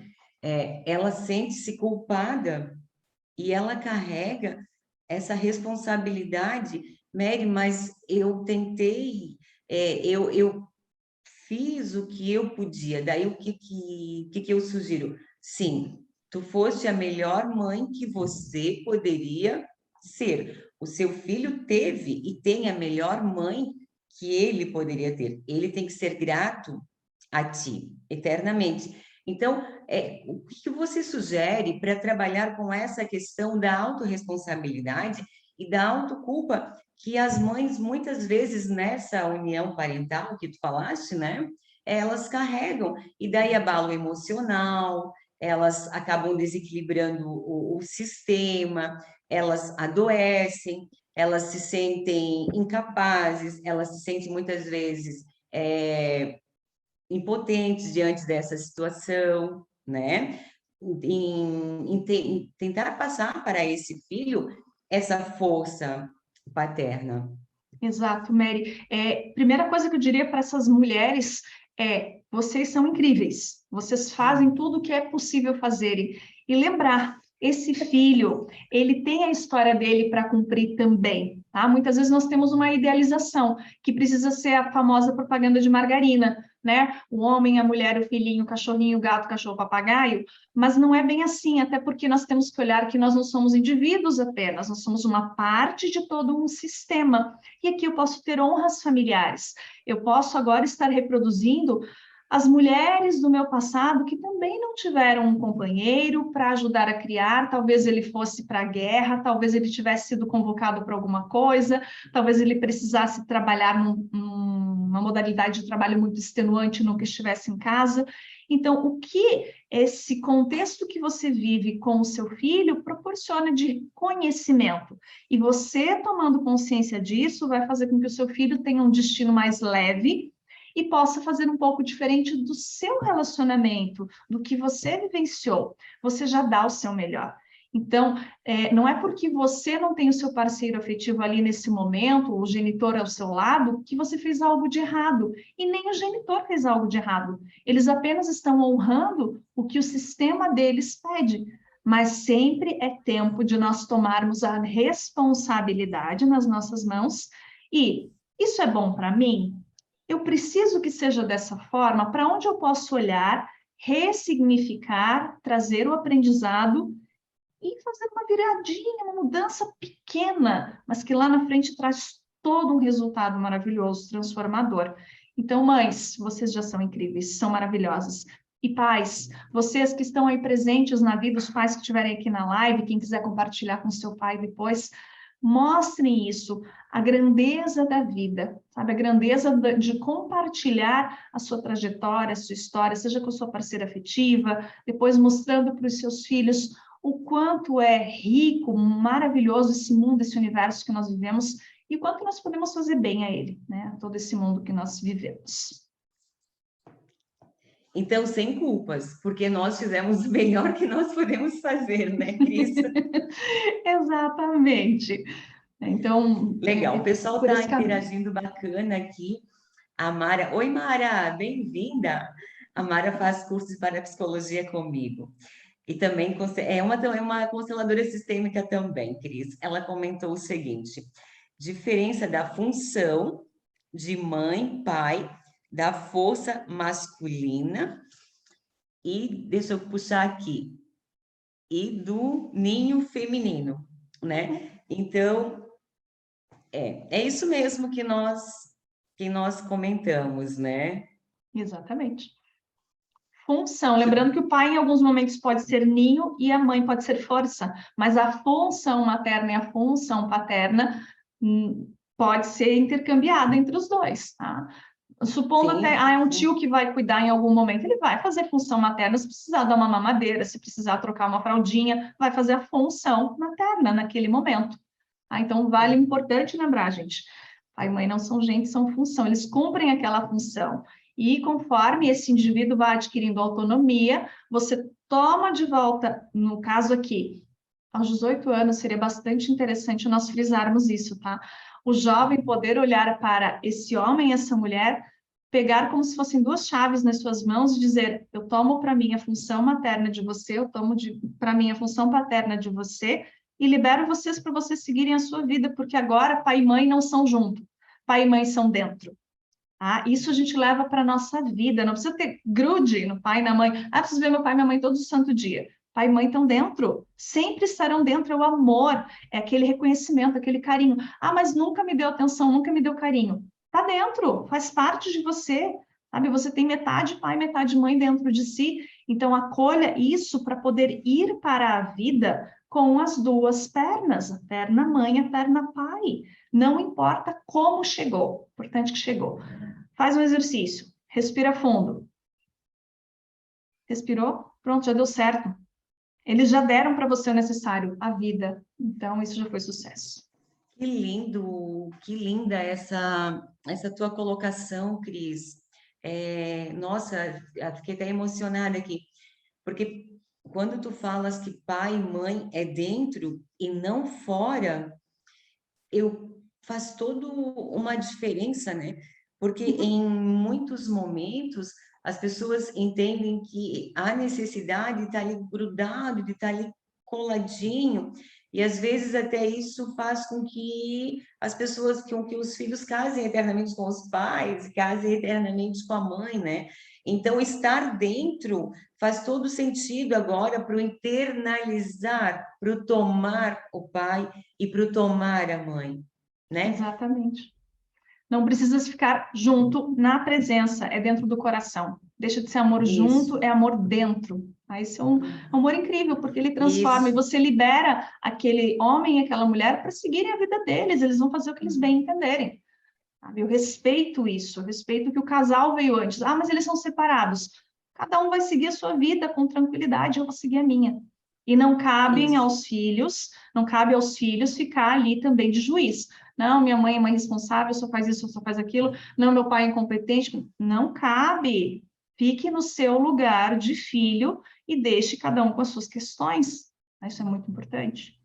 ela sente-se culpada e ela carrega essa responsabilidade, Mary, mas eu tentei, eu fiz o que eu podia, daí o que eu sugiro? Sim, tu foste a melhor mãe que você poderia ser. O seu filho teve e tem a melhor mãe que ele poderia ter. Ele tem que ser grato a ti, eternamente. Então, o que você sugere para trabalhar com essa questão da autorresponsabilidade e da autoculpa que as mães, muitas vezes, nessa união parental que tu falaste, né? Elas carregam, e daí abalo emocional, elas acabam desequilibrando o sistema, elas adoecem, elas se sentem incapazes, elas se sentem muitas vezes impotentes diante dessa situação, né? Em tentar passar para esse filho essa força paterna. Exato, Mary. Primeira coisa que eu diria para essas mulheres vocês são incríveis, vocês fazem tudo o que é possível fazerem. E lembrar, esse filho, ele tem a história dele para cumprir também, tá? Muitas vezes nós temos uma idealização, que precisa ser a famosa propaganda de margarina, né? O homem, a mulher, o filhinho, o cachorrinho, o gato, o cachorro, o papagaio, mas não é bem assim, até porque nós temos que olhar que nós não somos indivíduos apenas, nós somos uma parte de todo um sistema. E aqui eu posso ter honras familiares. Eu posso agora estar reproduzindo as mulheres do meu passado que também não tiveram um companheiro para ajudar a criar, talvez ele fosse para a guerra, talvez ele tivesse sido convocado para alguma coisa, talvez ele precisasse trabalhar numa modalidade de trabalho muito extenuante, nunca estivesse em casa. Então, o que esse contexto que você vive com o seu filho proporciona de conhecimento? E você, tomando consciência disso, vai fazer com que o seu filho tenha um destino mais leve e possa fazer um pouco diferente do seu relacionamento, do que você vivenciou. Você já dá o seu melhor. Então, não é porque você não tem o seu parceiro afetivo ali nesse momento, o genitor ao seu lado, que você fez algo de errado. E nem o genitor fez algo de errado. Eles apenas estão honrando o que o sistema deles pede. Mas sempre é tempo de nós tomarmos a responsabilidade nas nossas mãos. E isso é bom para mim? Eu preciso que seja dessa forma? Para onde eu posso olhar, ressignificar, trazer o aprendizado e fazer uma viradinha, uma mudança pequena, mas que lá na frente traz todo um resultado maravilhoso, transformador. Então, mães, vocês já são incríveis, são maravilhosas. E pais, vocês que estão aí presentes na vida, os pais que estiverem aqui na live, quem quiser compartilhar com seu pai depois, mostrem isso, a grandeza da vida, sabe? A grandeza de compartilhar a sua trajetória, a sua história, seja com a sua parceira afetiva, depois mostrando para os seus filhos o quanto é rico, maravilhoso esse mundo, esse universo que nós vivemos e o quanto nós podemos fazer bem a ele, né? A todo esse mundo que nós vivemos. Então, sem culpas, porque nós fizemos o melhor que nós podemos fazer, né, Cris? Exatamente. Então, Legal, o pessoal por está esse caminho. interagindo bacana aqui. A Mara, oi Mara, bem-vinda. A Mara faz curso de parapsicologia comigo. E também é uma consteladora sistêmica também, Cris. Ela comentou o seguinte: diferença da função de mãe, pai, da força masculina e, deixa eu puxar aqui, e do ninho feminino, né? Então, é isso mesmo que nós comentamos, né? Exatamente. Função, lembrando que o pai em alguns momentos pode ser ninho e a mãe pode ser força, mas a função materna e a função paterna pode ser intercambiada entre os dois, tá? Supondo até, Sim, é um tio que vai cuidar em algum momento, ele vai fazer função materna, se precisar dar uma mamadeira, se precisar trocar uma fraldinha, vai fazer a função materna naquele momento. Tá? Então, vale importante lembrar, gente, pai e mãe não são gente, são função, eles cumprem aquela função. E conforme esse indivíduo vai adquirindo autonomia, você toma de volta, no caso aqui, aos 18 anos, seria bastante interessante nós frisarmos isso, tá? O jovem poder olhar para esse homem e essa mulher, pegar como se fossem duas chaves nas suas mãos e dizer: eu tomo para mim a função materna de você, eu tomo para mim a função paterna de você, e libero vocês para vocês seguirem a sua vida, porque agora pai e mãe não são junto, pai e mãe são dentro. Tá? Isso a gente leva para a nossa vida, não precisa ter grude no pai e na mãe. Ah, preciso ver meu pai e minha mãe todo santo dia. Pai e mãe estão dentro, sempre estarão dentro, é o amor, é aquele reconhecimento, aquele carinho. Ah, mas nunca me deu atenção, nunca me deu carinho. Tá dentro, faz parte de você, sabe? Você tem metade pai, metade mãe dentro de si, então acolha isso para poder ir para a vida com as duas pernas, a perna mãe, a perna pai. Não importa como chegou, importante que chegou. Faz um exercício, respira fundo. Respirou? Pronto, já deu certo. Eles já deram para você o necessário, a vida. Então, isso já foi sucesso. que lindo, que linda essa tua colocação, Cris. Nossa, eu fiquei até emocionada aqui, porque quando tu falas que pai e mãe é dentro e não fora, faz toda uma diferença, né? Porque em muitos momentos as pessoas entendem que há necessidade de estar ali grudado, de estar ali coladinho, e às vezes até isso faz com que as pessoas, com que os filhos casem eternamente com os pais, casem eternamente com a mãe, né? Então, estar dentro faz todo sentido agora para o internalizar, para o tomar o pai e para o tomar a mãe, né? Exatamente. Não precisa ficar junto na presença, é dentro do coração. Deixa de ser amor junto, Isso, é amor dentro. Tá? Esse é um amor incrível, porque ele transforma e isso. você libera aquele homem e aquela mulher para seguirem a vida deles, eles vão fazer o que eles bem entenderem. Sabe? Eu respeito isso, eu respeito que o casal veio antes. Ah, mas eles são separados. cada um vai seguir a sua vida com tranquilidade, eu vou seguir a minha. E não cabem Isso. aos filhos, não cabe aos filhos ficar ali também de juiz. Não, minha mãe é mãe responsável, só faz isso, só faz aquilo. Não, meu pai é incompetente. Não cabe. Fique no seu lugar de filho e deixe cada um com as suas questões. Isso é muito importante.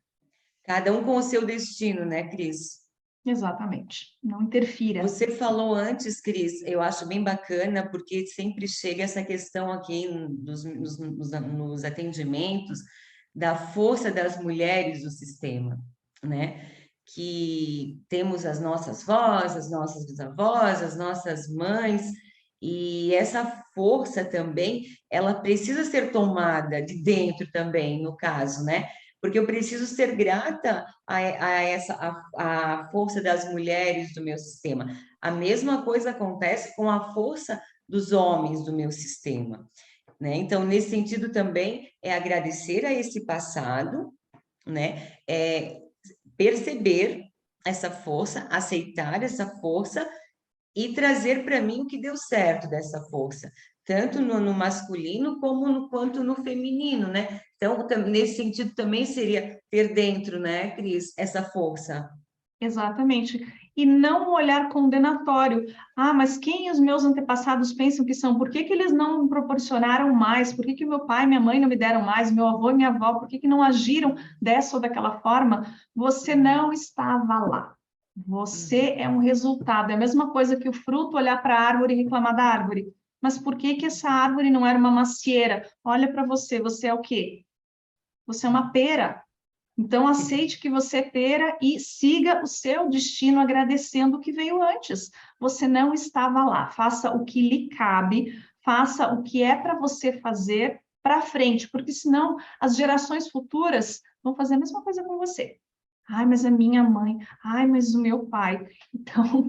Cada um com o seu destino, né, Cris? Exatamente. Não interfira. Você falou antes, Cris, eu acho bem bacana, porque sempre chega essa questão aqui nos atendimentos da força das mulheres do sistema, né? Que temos as nossas vós, as nossas bisavós, as nossas mães, e essa força também, ela precisa ser tomada de dentro também, no caso, né? Porque eu preciso ser grata a força das mulheres do meu sistema. A mesma coisa acontece com a força dos homens do meu sistema, né? Então, nesse sentido também é agradecer a esse passado, né? É perceber essa força, aceitar essa força e trazer para mim o que deu certo dessa força, tanto no masculino como quanto no feminino, né? Então, nesse sentido também seria ter dentro, né, Cris, essa força. Exatamente. E não um olhar condenatório. Ah, mas quem os meus antepassados pensam que são? Por que que eles não me proporcionaram mais? Por que que meu pai e minha mãe não me deram mais? Meu avô e minha avó, por que que não agiram dessa ou daquela forma? Você não estava lá. Você é um resultado. É a mesma coisa que o fruto olhar para a árvore e reclamar da árvore. Mas por que que essa árvore não era uma macieira? Olha para você, você é o quê? Você é uma pera. Então, aceite que você é pera e siga o seu destino agradecendo o que veio antes. Você não estava lá. Faça o que lhe cabe, faça o que é para você fazer para frente, porque senão as gerações futuras vão fazer a mesma coisa com você. Ai, mas a minha mãe, ai, mas o meu pai. Então,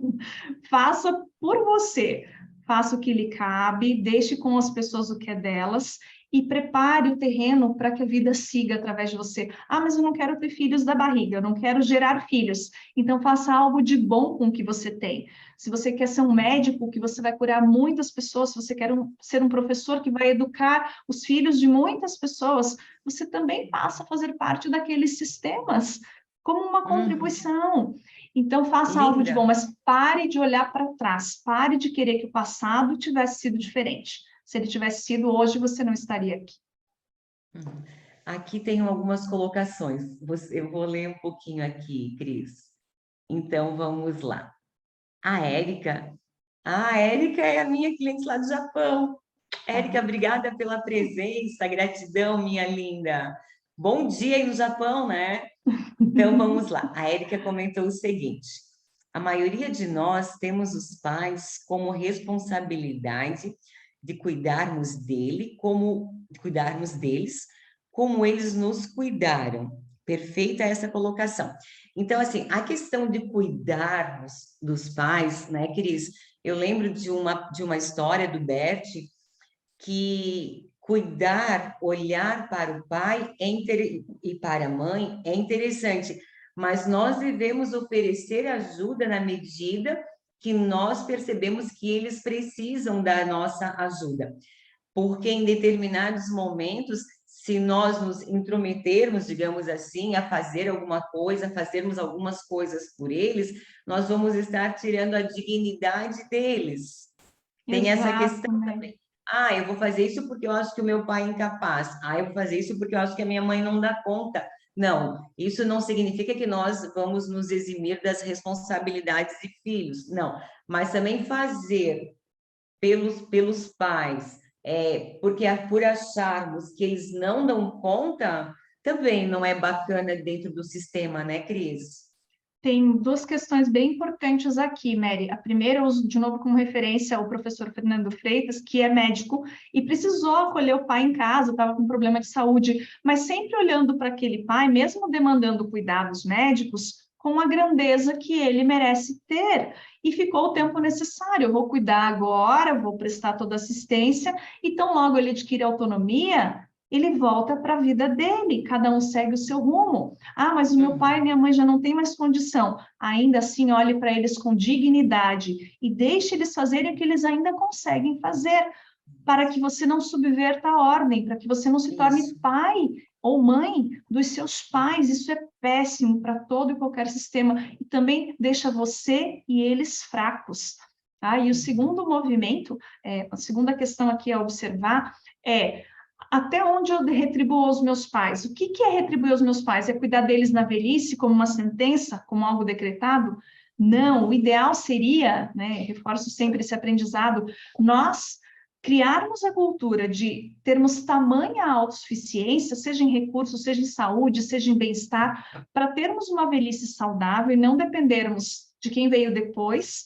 faça por você. Faça o que lhe cabe, deixe com as pessoas o que é delas e prepare o terreno para que a vida siga através de você. Ah, mas eu não quero ter filhos da barriga, eu não quero gerar filhos. Então, faça algo de bom com o que você tem. Se você quer ser um médico que você vai curar muitas pessoas, se você quer ser um professor que vai educar os filhos de muitas pessoas, você também passa a fazer parte daqueles sistemas como uma Uhum. contribuição. Então, faça algo de bom, Linda. mas pare de olhar para trás, pare de querer que o passado tivesse sido diferente. Se ele tivesse sido hoje, você não estaria aqui. Uhum. Aqui tem algumas colocações. Eu vou ler um pouquinho aqui, Cris. Então, vamos lá. A Érica é a minha cliente lá do Japão. Érica, Ah, obrigada pela presença, gratidão, minha linda. Bom dia aí no Japão, né? Então vamos lá. A Érica comentou o seguinte: a maioria de nós temos os pais como responsabilidade de cuidarmos deles, como eles nos cuidaram. Perfeita essa colocação. Então, assim, a questão de cuidarmos dos pais, né, Cris? Eu lembro de uma história do Bert que cuidar, olhar para o pai e para a mãe é interessante, mas nós devemos oferecer ajuda na medida que nós percebemos que eles precisam da nossa ajuda. Porque em determinados momentos, se nós nos intrometermos, digamos assim, a fazer alguma coisa, fazermos algumas coisas por eles, nós vamos estar tirando a dignidade deles. Tem essa exato, questão né? também. Ah, eu vou fazer isso porque eu acho que o meu pai é incapaz. Ah, eu vou fazer isso porque eu acho que a minha mãe não dá conta. Não, isso não significa que nós vamos nos eximir das responsabilidades de filhos. Não, mas também fazer pelos pais, porque por acharmos que eles não dão conta, também não é bacana dentro do sistema, né, Cris? Tem duas questões bem importantes aqui, Mary. A primeira, eu uso de novo como referência o professor Fernando Freitas, que é médico e precisou acolher o pai em casa, estava com problema de saúde, mas sempre olhando para aquele pai, mesmo demandando cuidados médicos, com a grandeza que ele merece ter. E ficou o tempo necessário. Eu vou cuidar agora, vou prestar toda assistência, e tão logo ele adquire autonomia, ele volta para a vida dele, cada um segue o seu rumo. Ah, mas o meu pai e Uhum. minha mãe já não têm mais condição. Ainda assim, olhe para eles com dignidade e deixe eles fazerem o que eles ainda conseguem fazer. para que você não subverta a ordem, para que você não se torne Isso. pai ou mãe dos seus pais. Isso é péssimo para todo e qualquer sistema, e também deixa você e eles fracos. Tá? E o segundo movimento, a segunda questão aqui a observar é: até onde eu retribuo aos meus pais? O que é retribuir aos meus pais? É cuidar deles na velhice, como uma sentença, como algo decretado? Não, o ideal seria, né, reforço sempre esse aprendizado, nós criarmos a cultura de termos tamanha autossuficiência, seja em recursos, seja em saúde, seja em bem-estar, para termos uma velhice saudável e não dependermos de quem veio depois,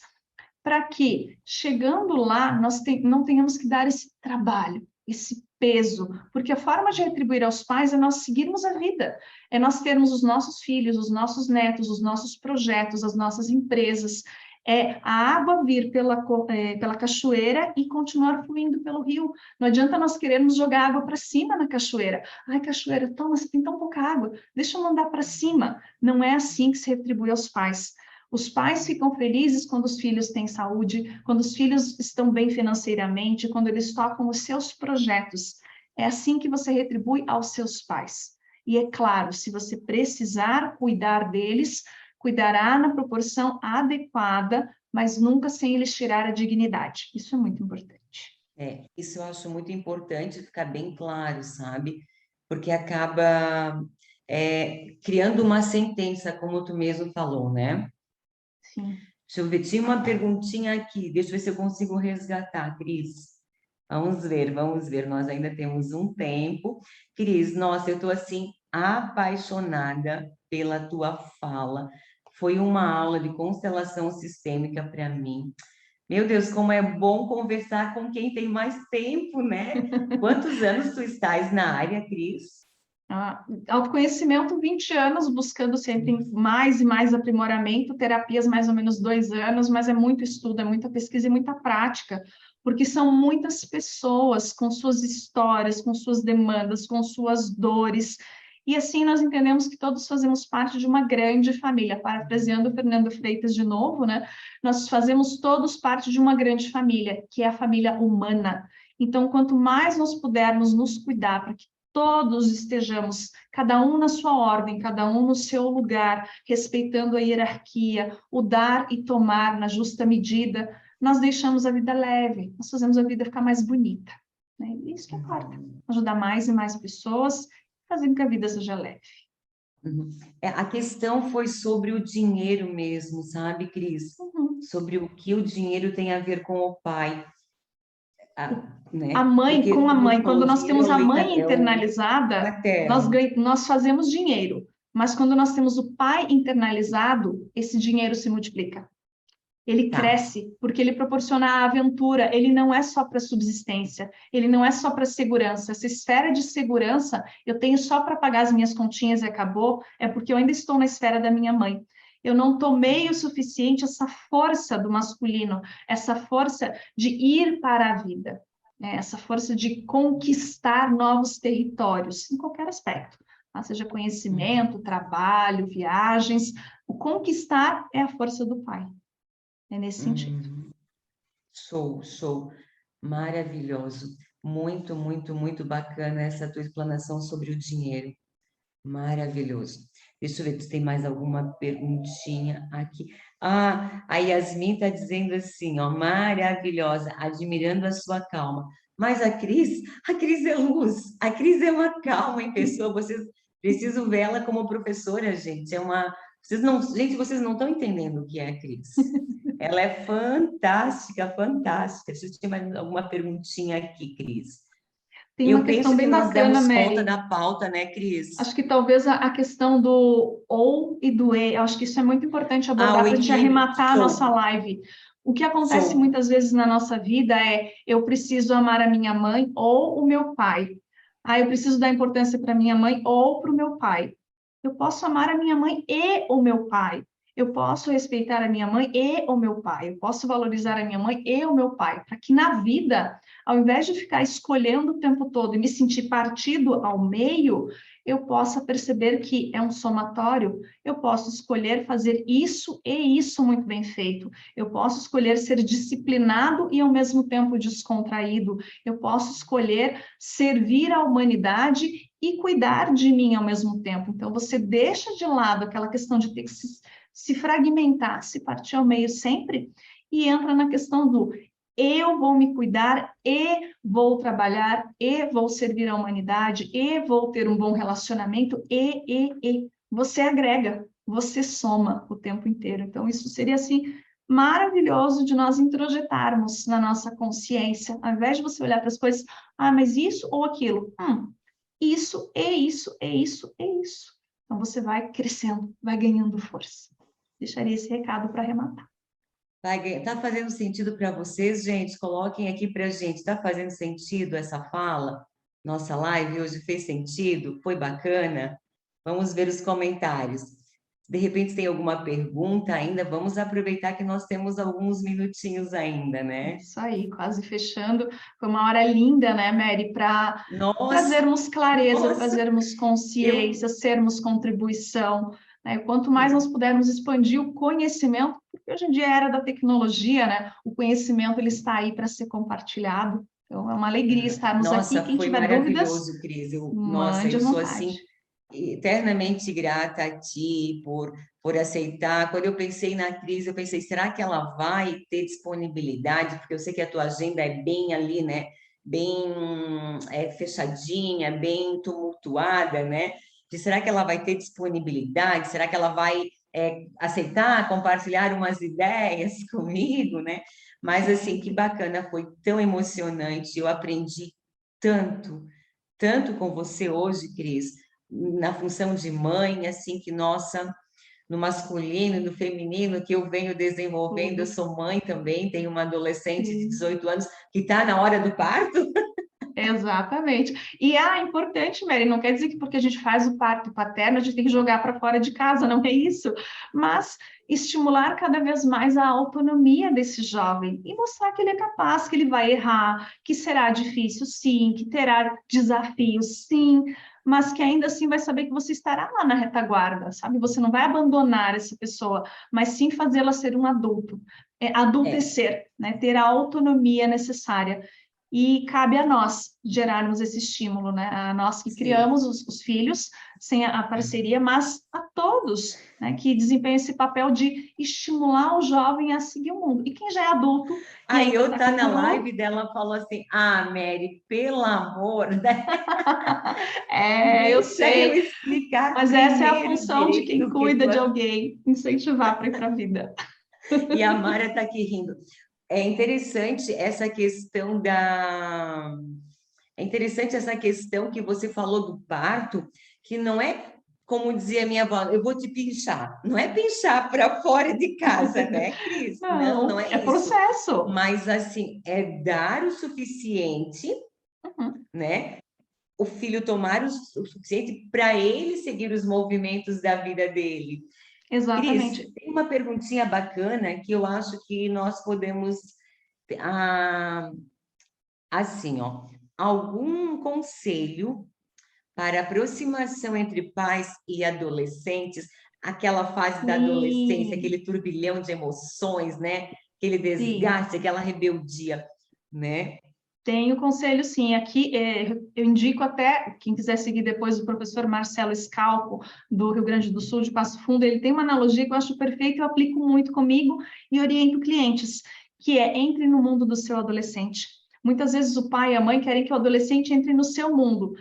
para que, chegando lá, nós não tenhamos que dar esse trabalho, esse peso, porque a forma de retribuir aos pais é nós seguirmos a vida, é nós termos os nossos filhos, os nossos netos, os nossos projetos, as nossas empresas, é a água vir pela cachoeira e continuar fluindo pelo rio. Não adianta nós querermos jogar água para cima na cachoeira. Ai, cachoeira, toma, você tem tão pouca água, deixa eu mandar para cima. Não é assim que se retribui aos pais. Os pais ficam felizes quando os filhos têm saúde, quando os filhos estão bem financeiramente, quando eles tocam os seus projetos. É assim que você retribui aos seus pais. E é claro, se você precisar cuidar deles, cuidará na proporção adequada, mas nunca sem eles tirar a dignidade. Isso é muito importante. Isso eu acho muito importante ficar bem claro, sabe? Porque acaba criando uma sentença, como tu mesmo falou, né? Sim. Deixa eu ver, tinha uma perguntinha aqui, deixa eu ver se eu consigo resgatar, Cris. Vamos ver, nós ainda temos um tempo. Cris, nossa, eu estou assim apaixonada pela tua fala. Foi uma aula de constelação sistêmica para mim. Meu Deus, como é bom conversar com quem tem mais tempo, né? Quantos anos tu estás na área, Cris? Autoconhecimento, 20 anos, buscando sempre mais e mais aprimoramento, terapias mais ou menos 2 anos, mas é muito estudo, é muita pesquisa e muita prática, porque são muitas pessoas com suas histórias, com suas demandas, com suas dores, e assim nós entendemos que todos fazemos parte de uma grande família. Parafraseando o Fernando Freitas de novo, né? Nós fazemos todos parte de uma grande família, que é a família humana. Então, quanto mais nós pudermos nos cuidar para que todos estejamos, cada um na sua ordem, cada um no seu lugar, respeitando a hierarquia, o dar e tomar na justa medida, nós deixamos a vida leve, nós fazemos a vida ficar mais bonita. Né? Isso que importa, ajudar mais e mais pessoas, fazendo que a vida seja leve. Uhum. A questão foi sobre o dinheiro mesmo, sabe, Cris? Uhum. Sobre o que o dinheiro tem a ver com o pai, A né? mãe, Porque com a tu mãe, falou, quando o nós dinheiro temos a mãe é o internalizada, paterno. nós fazemos dinheiro, mas quando nós temos o pai internalizado, esse dinheiro se multiplica. Ele Tá. cresce porque ele proporciona a aventura, ele não é só para subsistência, ele não é só para segurança. Essa esfera de segurança, eu tenho só para pagar as minhas continhas e acabou, é porque eu ainda estou na esfera da minha mãe. Eu não tomei o suficiente essa força do masculino, essa força de ir para a vida, né? Essa força de conquistar novos territórios, em qualquer aspecto, tá? Seja conhecimento, trabalho, viagens. O conquistar é a força do pai. É nesse sentido. Show, show. Maravilhoso. Muito, muito, muito bacana essa tua explanação sobre o dinheiro. Maravilhoso. Deixa eu ver se tem mais alguma perguntinha aqui. A Yasmin está dizendo assim, ó, maravilhosa, admirando a sua calma. Mas a Cris é luz, a Cris é uma calma em pessoa. Vocês precisam ver ela como professora, gente. Vocês não estão entendendo o que é a Cris. Ela é fantástica, fantástica. Deixa eu te mais alguma perguntinha aqui, Cris. Tem uma Eu questão penso que bem nós bacana, demos conta Mary. da pauta, né, Cris? Acho que talvez a questão do ou e do e, acho que isso é muito importante O abordar para a gente equilíbrio. arrematar a nossa Show, live. O que acontece show. muitas vezes na nossa vida é eu preciso amar a minha mãe ou o meu pai. Ah, eu preciso dar importância para minha mãe ou para o meu pai. Eu posso amar a minha mãe e o meu pai. Eu posso respeitar a minha mãe e o meu pai. Eu posso valorizar a minha mãe e o meu pai. Para que na vida, ao invés de ficar escolhendo o tempo todo e me sentir partido ao meio, eu possa perceber que é um somatório, eu posso escolher fazer isso e isso muito bem feito, eu posso escolher ser disciplinado e ao mesmo tempo descontraído, eu posso escolher servir à humanidade e cuidar de mim ao mesmo tempo. Então, você deixa de lado aquela questão de ter que se fragmentar, se partir ao meio sempre, e entra na questão do eu vou me cuidar e vou trabalhar e vou servir à humanidade e vou ter um bom relacionamento e. Você agrega, você soma o tempo inteiro. Então, isso seria, assim, maravilhoso de nós introjetarmos na nossa consciência, ao invés de você olhar para as coisas, mas isso ou aquilo. Isso, é isso, é isso, é isso. Então, você vai crescendo, vai ganhando força. Deixaria esse recado para arrematar. Tá fazendo sentido para vocês, gente? Coloquem aqui para a gente. Tá fazendo sentido essa fala? Nossa live hoje fez sentido? Foi bacana? Vamos ver os comentários. De repente tem alguma pergunta ainda? Vamos aproveitar que nós temos alguns minutinhos ainda, né? Isso aí, quase fechando. Foi uma hora linda, né, Mary, para Nossa, trazermos clareza, nossa, trazermos eu consciência, sermos contribuição, né? Quanto mais nós pudermos expandir o conhecimento, porque hoje em dia é a era da tecnologia, né? O conhecimento ele está aí para ser compartilhado. Então, é uma alegria estarmos aqui. Nossa, Quem foi tiver dúvidas, maravilhoso, Cris. Nossa, mande eu à sou vontade. assim eternamente grata a ti por aceitar. Quando eu pensei na Cris, eu pensei, será que ela vai ter disponibilidade? Porque eu sei que a tua agenda é bem ali, né? Bem fechadinha, bem tumultuada, né? Será que ela vai ter disponibilidade? Será que ela vai aceitar compartilhar umas ideias comigo, né? Mas assim, que bacana, foi tão emocionante. Eu aprendi tanto, tanto com você hoje, Cris, na função de mãe, assim que nossa, no masculino, no feminino que eu venho desenvolvendo. Eu Tudo. sou mãe também, tenho uma adolescente de Sim. 18 anos que está na hora do parto. Exatamente. E importante, Mary, não quer dizer que porque a gente faz o parto paterno, a gente tem que jogar para fora de casa, não é isso. Mas estimular cada vez mais a autonomia desse jovem e mostrar que ele é capaz, que ele vai errar, que será difícil, sim, que terá desafios, sim, mas que ainda assim vai saber que você estará lá na retaguarda, sabe? Você não vai abandonar essa pessoa, mas sim fazê-la ser um adulto, É, adultecer, né? Ter a autonomia necessária. E cabe a nós gerarmos esse estímulo, né? A nós que sim. criamos os filhos, sem a parceria, mas a todos, né? Que desempenham esse papel de estimular o jovem a seguir o mundo. E quem já é adulto e Aí ainda eu está tá com na coroa, live dela falou assim: "Ah, Mary, pelo amor, né? eu Deixa eu sei, explicar mas essa é a primeiro função de direito quem do que cuida tu." de alguém, incentivar para ir para a vida. E a Mara está aqui rindo. É interessante essa questão da. É interessante essa questão que você falou do parto, que não é, como dizia minha avó, eu vou te pinchar. Não é pinchar para fora de casa, né, Cris? Não, não Não, é é isso. processo. Mas, assim, é dar o suficiente, Uhum, né? O filho tomar o suficiente para ele seguir os movimentos da vida dele. Cris, exatamente. tem uma perguntinha bacana que eu acho que nós podemos, ah, assim, ó, algum conselho para aproximação entre pais e adolescentes, aquela fase da adolescência, Sim, aquele turbilhão de emoções, né? Aquele sim. desgaste, aquela rebeldia, né? Tenho conselho, sim. Aqui eu indico até, quem quiser seguir depois, o professor Marcelo Scalco, do Rio Grande do Sul, de Passo Fundo, ele tem uma analogia que eu acho perfeita, eu aplico muito comigo e oriento clientes, que é entre no mundo do seu adolescente. Muitas vezes o pai e a mãe querem que o adolescente entre no seu mundo,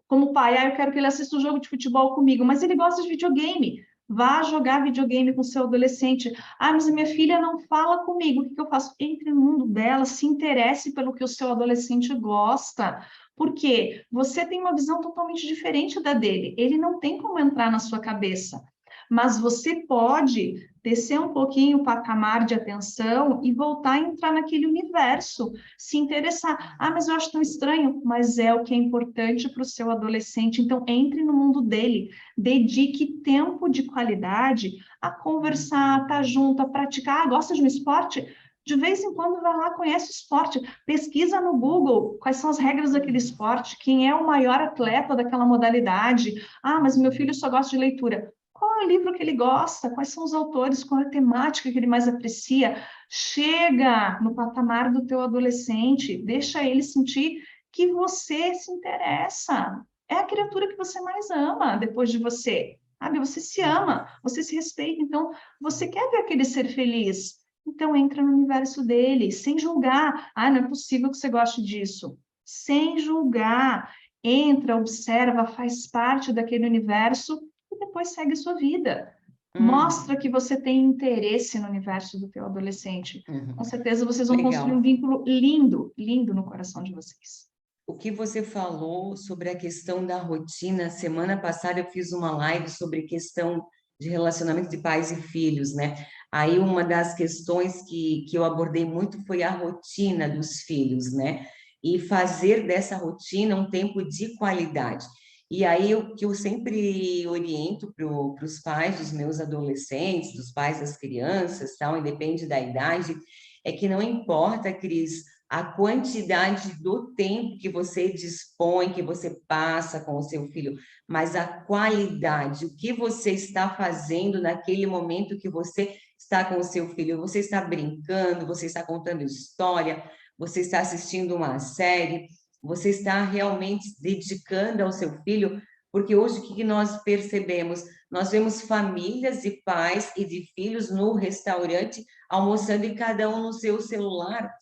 como pai, eu quero que ele assista um jogo de futebol comigo, mas ele gosta de videogame. Vá jogar videogame com seu adolescente. Mas a minha filha não fala comigo. O que eu faço? Entre no mundo dela, se interesse pelo que o seu adolescente gosta. Porque você tem uma visão totalmente diferente da dele. Ele não tem como entrar na sua cabeça. Mas você pode descer um pouquinho o patamar de atenção e voltar a entrar naquele universo, se interessar. Mas eu acho tão estranho, mas é o que é importante para o seu adolescente. Então, entre no mundo dele, dedique tempo de qualidade a conversar, a estar junto, a praticar. Gosta de um esporte? De vez em quando vai lá, conhece o esporte, pesquisa no Google quais são as regras daquele esporte, quem é o maior atleta daquela modalidade. Ah, mas meu filho só gosta de leitura. Qual é o livro que ele gosta? Quais são os autores? Qual é a temática que ele mais aprecia? Chega no patamar do teu adolescente, deixa ele sentir que você se interessa. É a criatura que você mais ama depois de você. Sabe? Você se ama, você se respeita, então você quer ver aquele ser feliz. Então entra no universo dele, sem julgar. Ah, não é possível que você goste disso. Sem julgar. Entra, observa, faz parte daquele universo e depois segue sua vida. Mostra que você tem interesse no universo do teu adolescente. Com certeza vocês vão construir um Legal. vínculo lindo, lindo no coração de vocês. O que você falou sobre a questão da rotina, semana passada eu fiz uma live sobre questão de relacionamento de pais e filhos, né? Aí uma das questões que eu abordei muito foi a rotina dos filhos, né? E fazer dessa rotina um tempo de qualidade. E aí o que eu sempre oriento para os pais dos meus adolescentes, dos pais das crianças, tal, independe da idade, é que não importa, Cris, a quantidade do tempo que você dispõe, que você passa com o seu filho, mas a qualidade, o que você está fazendo naquele momento que você está com o seu filho. Você está brincando, você está contando história, você está assistindo uma série, você está realmente se dedicando ao seu filho, porque hoje o que nós percebemos? Nós vemos famílias de pais e de filhos no restaurante almoçando e cada um no seu celular.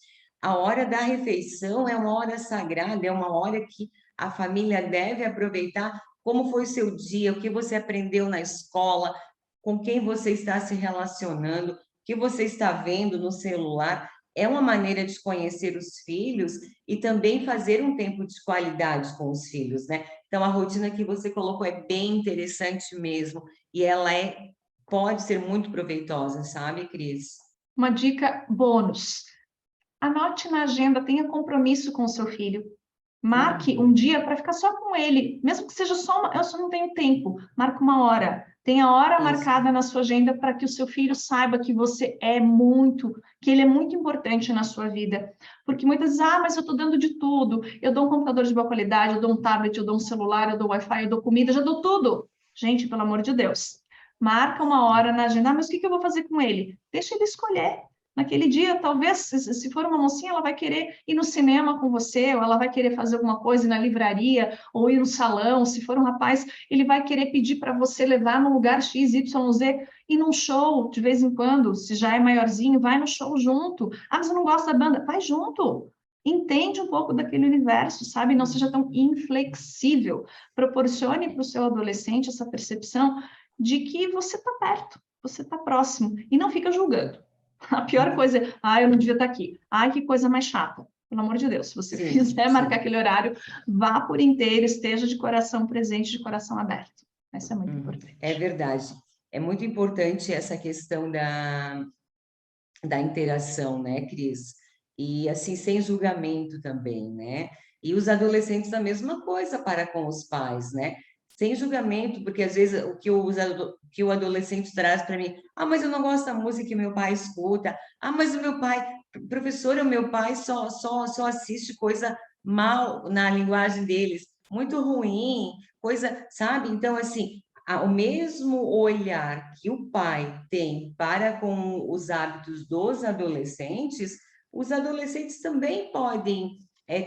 A hora da refeição é uma hora sagrada, é uma hora que a família deve aproveitar. Como foi o seu dia, o que você aprendeu na escola, com quem você está se relacionando, o que você está vendo no celular. É uma maneira de conhecer os filhos e também fazer um tempo de qualidade com os filhos, né? Então, a rotina que você colocou é bem interessante mesmo, e ela pode ser muito proveitosa, sabe, Cris? Uma dica bônus. Anote na agenda, tenha compromisso com o seu filho. Marque um Uhum. dia para ficar só com ele, mesmo que seja só uma, eu só não tenho tempo. Marque uma hora. Tenha hora Isso. marcada na sua agenda para que o seu filho saiba que você é muito, que ele é muito importante na sua vida. Porque muitas vezes, mas eu estou dando de tudo. Eu dou um computador de boa qualidade, eu dou um tablet, eu dou um celular, eu dou Wi-Fi, eu dou comida, já dou tudo. Gente, pelo amor de Deus. Marca uma hora na agenda, mas o que eu vou fazer com ele? Deixa ele escolher. Naquele dia, talvez, se for uma mocinha, ela vai querer ir no cinema com você, ou ela vai querer fazer alguma coisa ir na livraria, ou ir no salão. Se for um rapaz, ele vai querer pedir para você levar no lugar X, Y, Z, ir num show de vez em quando. Se já é maiorzinho, vai no show junto. Ah, mas eu não gosto da banda. Vai junto. Entende um pouco daquele universo, sabe? Não seja tão inflexível. Proporcione para o seu adolescente essa percepção de que você está perto, você está próximo, e não fica julgando. A pior coisa é, eu não devia estar aqui. Ai, que coisa mais chata. Pelo amor de Deus, se você Sim, quiser marcar sim. aquele horário, vá por inteiro, esteja de coração presente, de coração aberto. Isso é muito É importante. verdade. É muito importante essa questão da interação, né, Cris? E assim, sem julgamento também, né? E os adolescentes a mesma coisa para com os pais, né? Sem julgamento, porque às vezes que o adolescente traz para mim, mas eu não gosto da música que meu pai escuta, mas o meu pai, professor, o meu pai só assiste coisa mal na linguagem deles, muito ruim, coisa, sabe? Então, assim, o mesmo olhar que o pai tem para com os hábitos dos adolescentes, os adolescentes também podem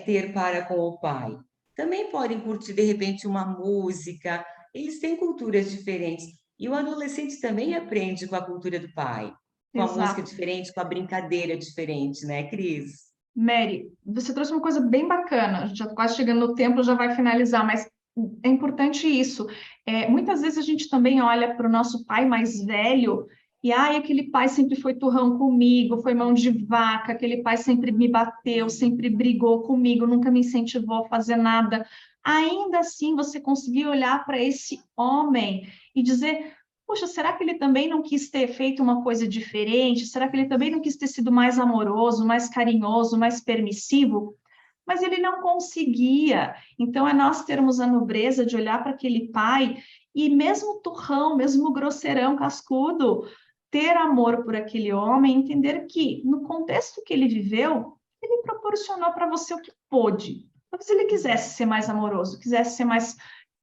ter para com o pai. Também podem curtir, de repente, uma música. Eles têm culturas diferentes. E o adolescente também aprende com a cultura do pai, com a música Exato. diferente, com a brincadeira diferente, né, Cris? Mary, você trouxe uma coisa bem bacana. A gente já está quase chegando no tempo, já vai finalizar, mas é importante isso. Muitas vezes a gente também olha para o nosso pai mais velho e, aquele pai sempre foi turrão comigo, foi mão de vaca, aquele pai sempre me bateu, sempre brigou comigo, nunca me incentivou a fazer nada. Ainda assim, você conseguir olhar para esse homem e dizer: poxa, será que ele também não quis ter feito uma coisa diferente? Será que ele também não quis ter sido mais amoroso, mais carinhoso, mais permissivo? Mas ele não conseguia. Então, é nós termos a nobreza de olhar para aquele pai e mesmo turrão, mesmo grosseirão, cascudo, ter amor por aquele homem, entender que, no contexto que ele viveu, ele proporcionou para você o que pôde. Então, se ele quisesse ser mais amoroso, quisesse ser mais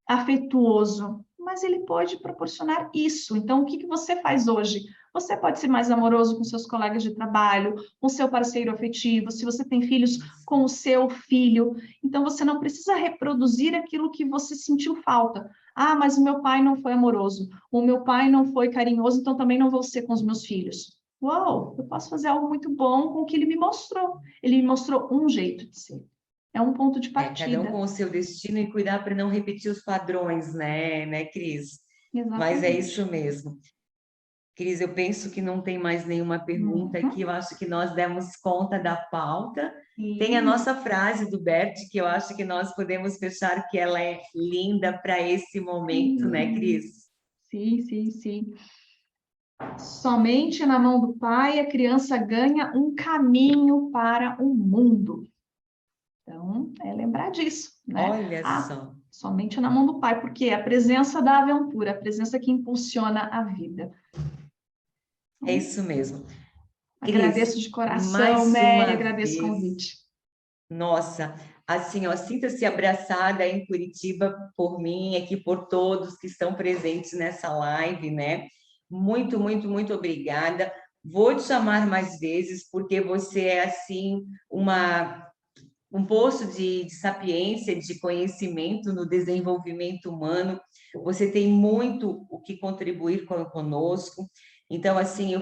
afetuoso, mas ele pode proporcionar isso. Então, o que que você faz hoje? Você pode ser mais amoroso com seus colegas de trabalho, com seu parceiro afetivo, se você tem filhos, com o seu filho. Então, você não precisa reproduzir aquilo que você sentiu falta. Ah, mas o meu pai não foi amoroso, o meu pai não foi carinhoso, então também não vou ser com os meus filhos. Uau, eu posso fazer algo muito bom com o que ele me mostrou. Ele me mostrou um jeito de ser. É um ponto de Cada um partida. com o seu destino e cuidar para não repetir os padrões, né, Cris? Mas é isso Exatamente. mesmo. Cris, eu penso que não tem mais nenhuma pergunta aqui. Uhum. Eu acho que nós demos conta da pauta. Tem a Sim, nossa frase do Bert, que eu acho que nós podemos fechar, que ela é linda para esse momento, né, sim, Cris? sim, sim, sim. Somente na mão do pai a criança ganha um caminho para o mundo. Então, é lembrar disso, né? Olha Ah, só, somente na mão do pai, porque é a presença da aventura, a presença que impulsiona a vida. é Então, isso mesmo. Cris, agradeço de coração, mais Mary, uma agradeço o vez, convite. nossa, assim, ó, sinta-se abraçada em Curitiba por mim, aqui por todos que estão presentes nessa live, né? Muito, muito, muito obrigada. Vou te chamar mais vezes, porque você é, assim, um poço de sapiência, de conhecimento no desenvolvimento humano. Você tem muito o que contribuir conosco. Então, assim,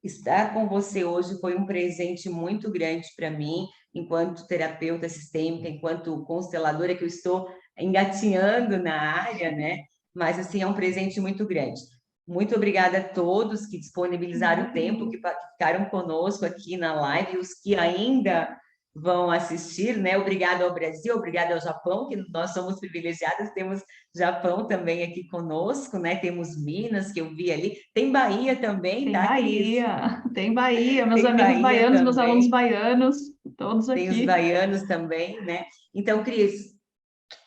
estar com você hoje foi um presente muito grande para mim, enquanto terapeuta sistêmica, enquanto consteladora, que eu estou engatinhando na área, né? Mas, assim, é um presente muito grande. Muito obrigada a todos que disponibilizaram o tempo, que ficaram conosco aqui na live, os que ainda vão assistir, né? Obrigado ao Brasil, obrigado ao Japão, que nós somos privilegiados, temos Japão também aqui conosco, né? Temos Minas, que eu vi ali, tem Bahia também, Tem tá, Cris? Bahia, tem Bahia, meus Tem amigos Bahia baianos, meus alunos também, baianos, todos tem os aqui. baianos também, né? Então, Cris,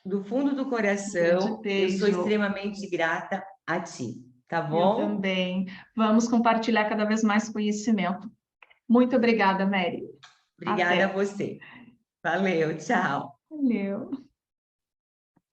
do fundo do Um grande coração, eu sou beijo. extremamente grata a ti, tá Eu bom? também. Vamos compartilhar cada vez mais conhecimento. Muito obrigada, Mary. Obrigada a Até. você. Valeu, tchau. Valeu.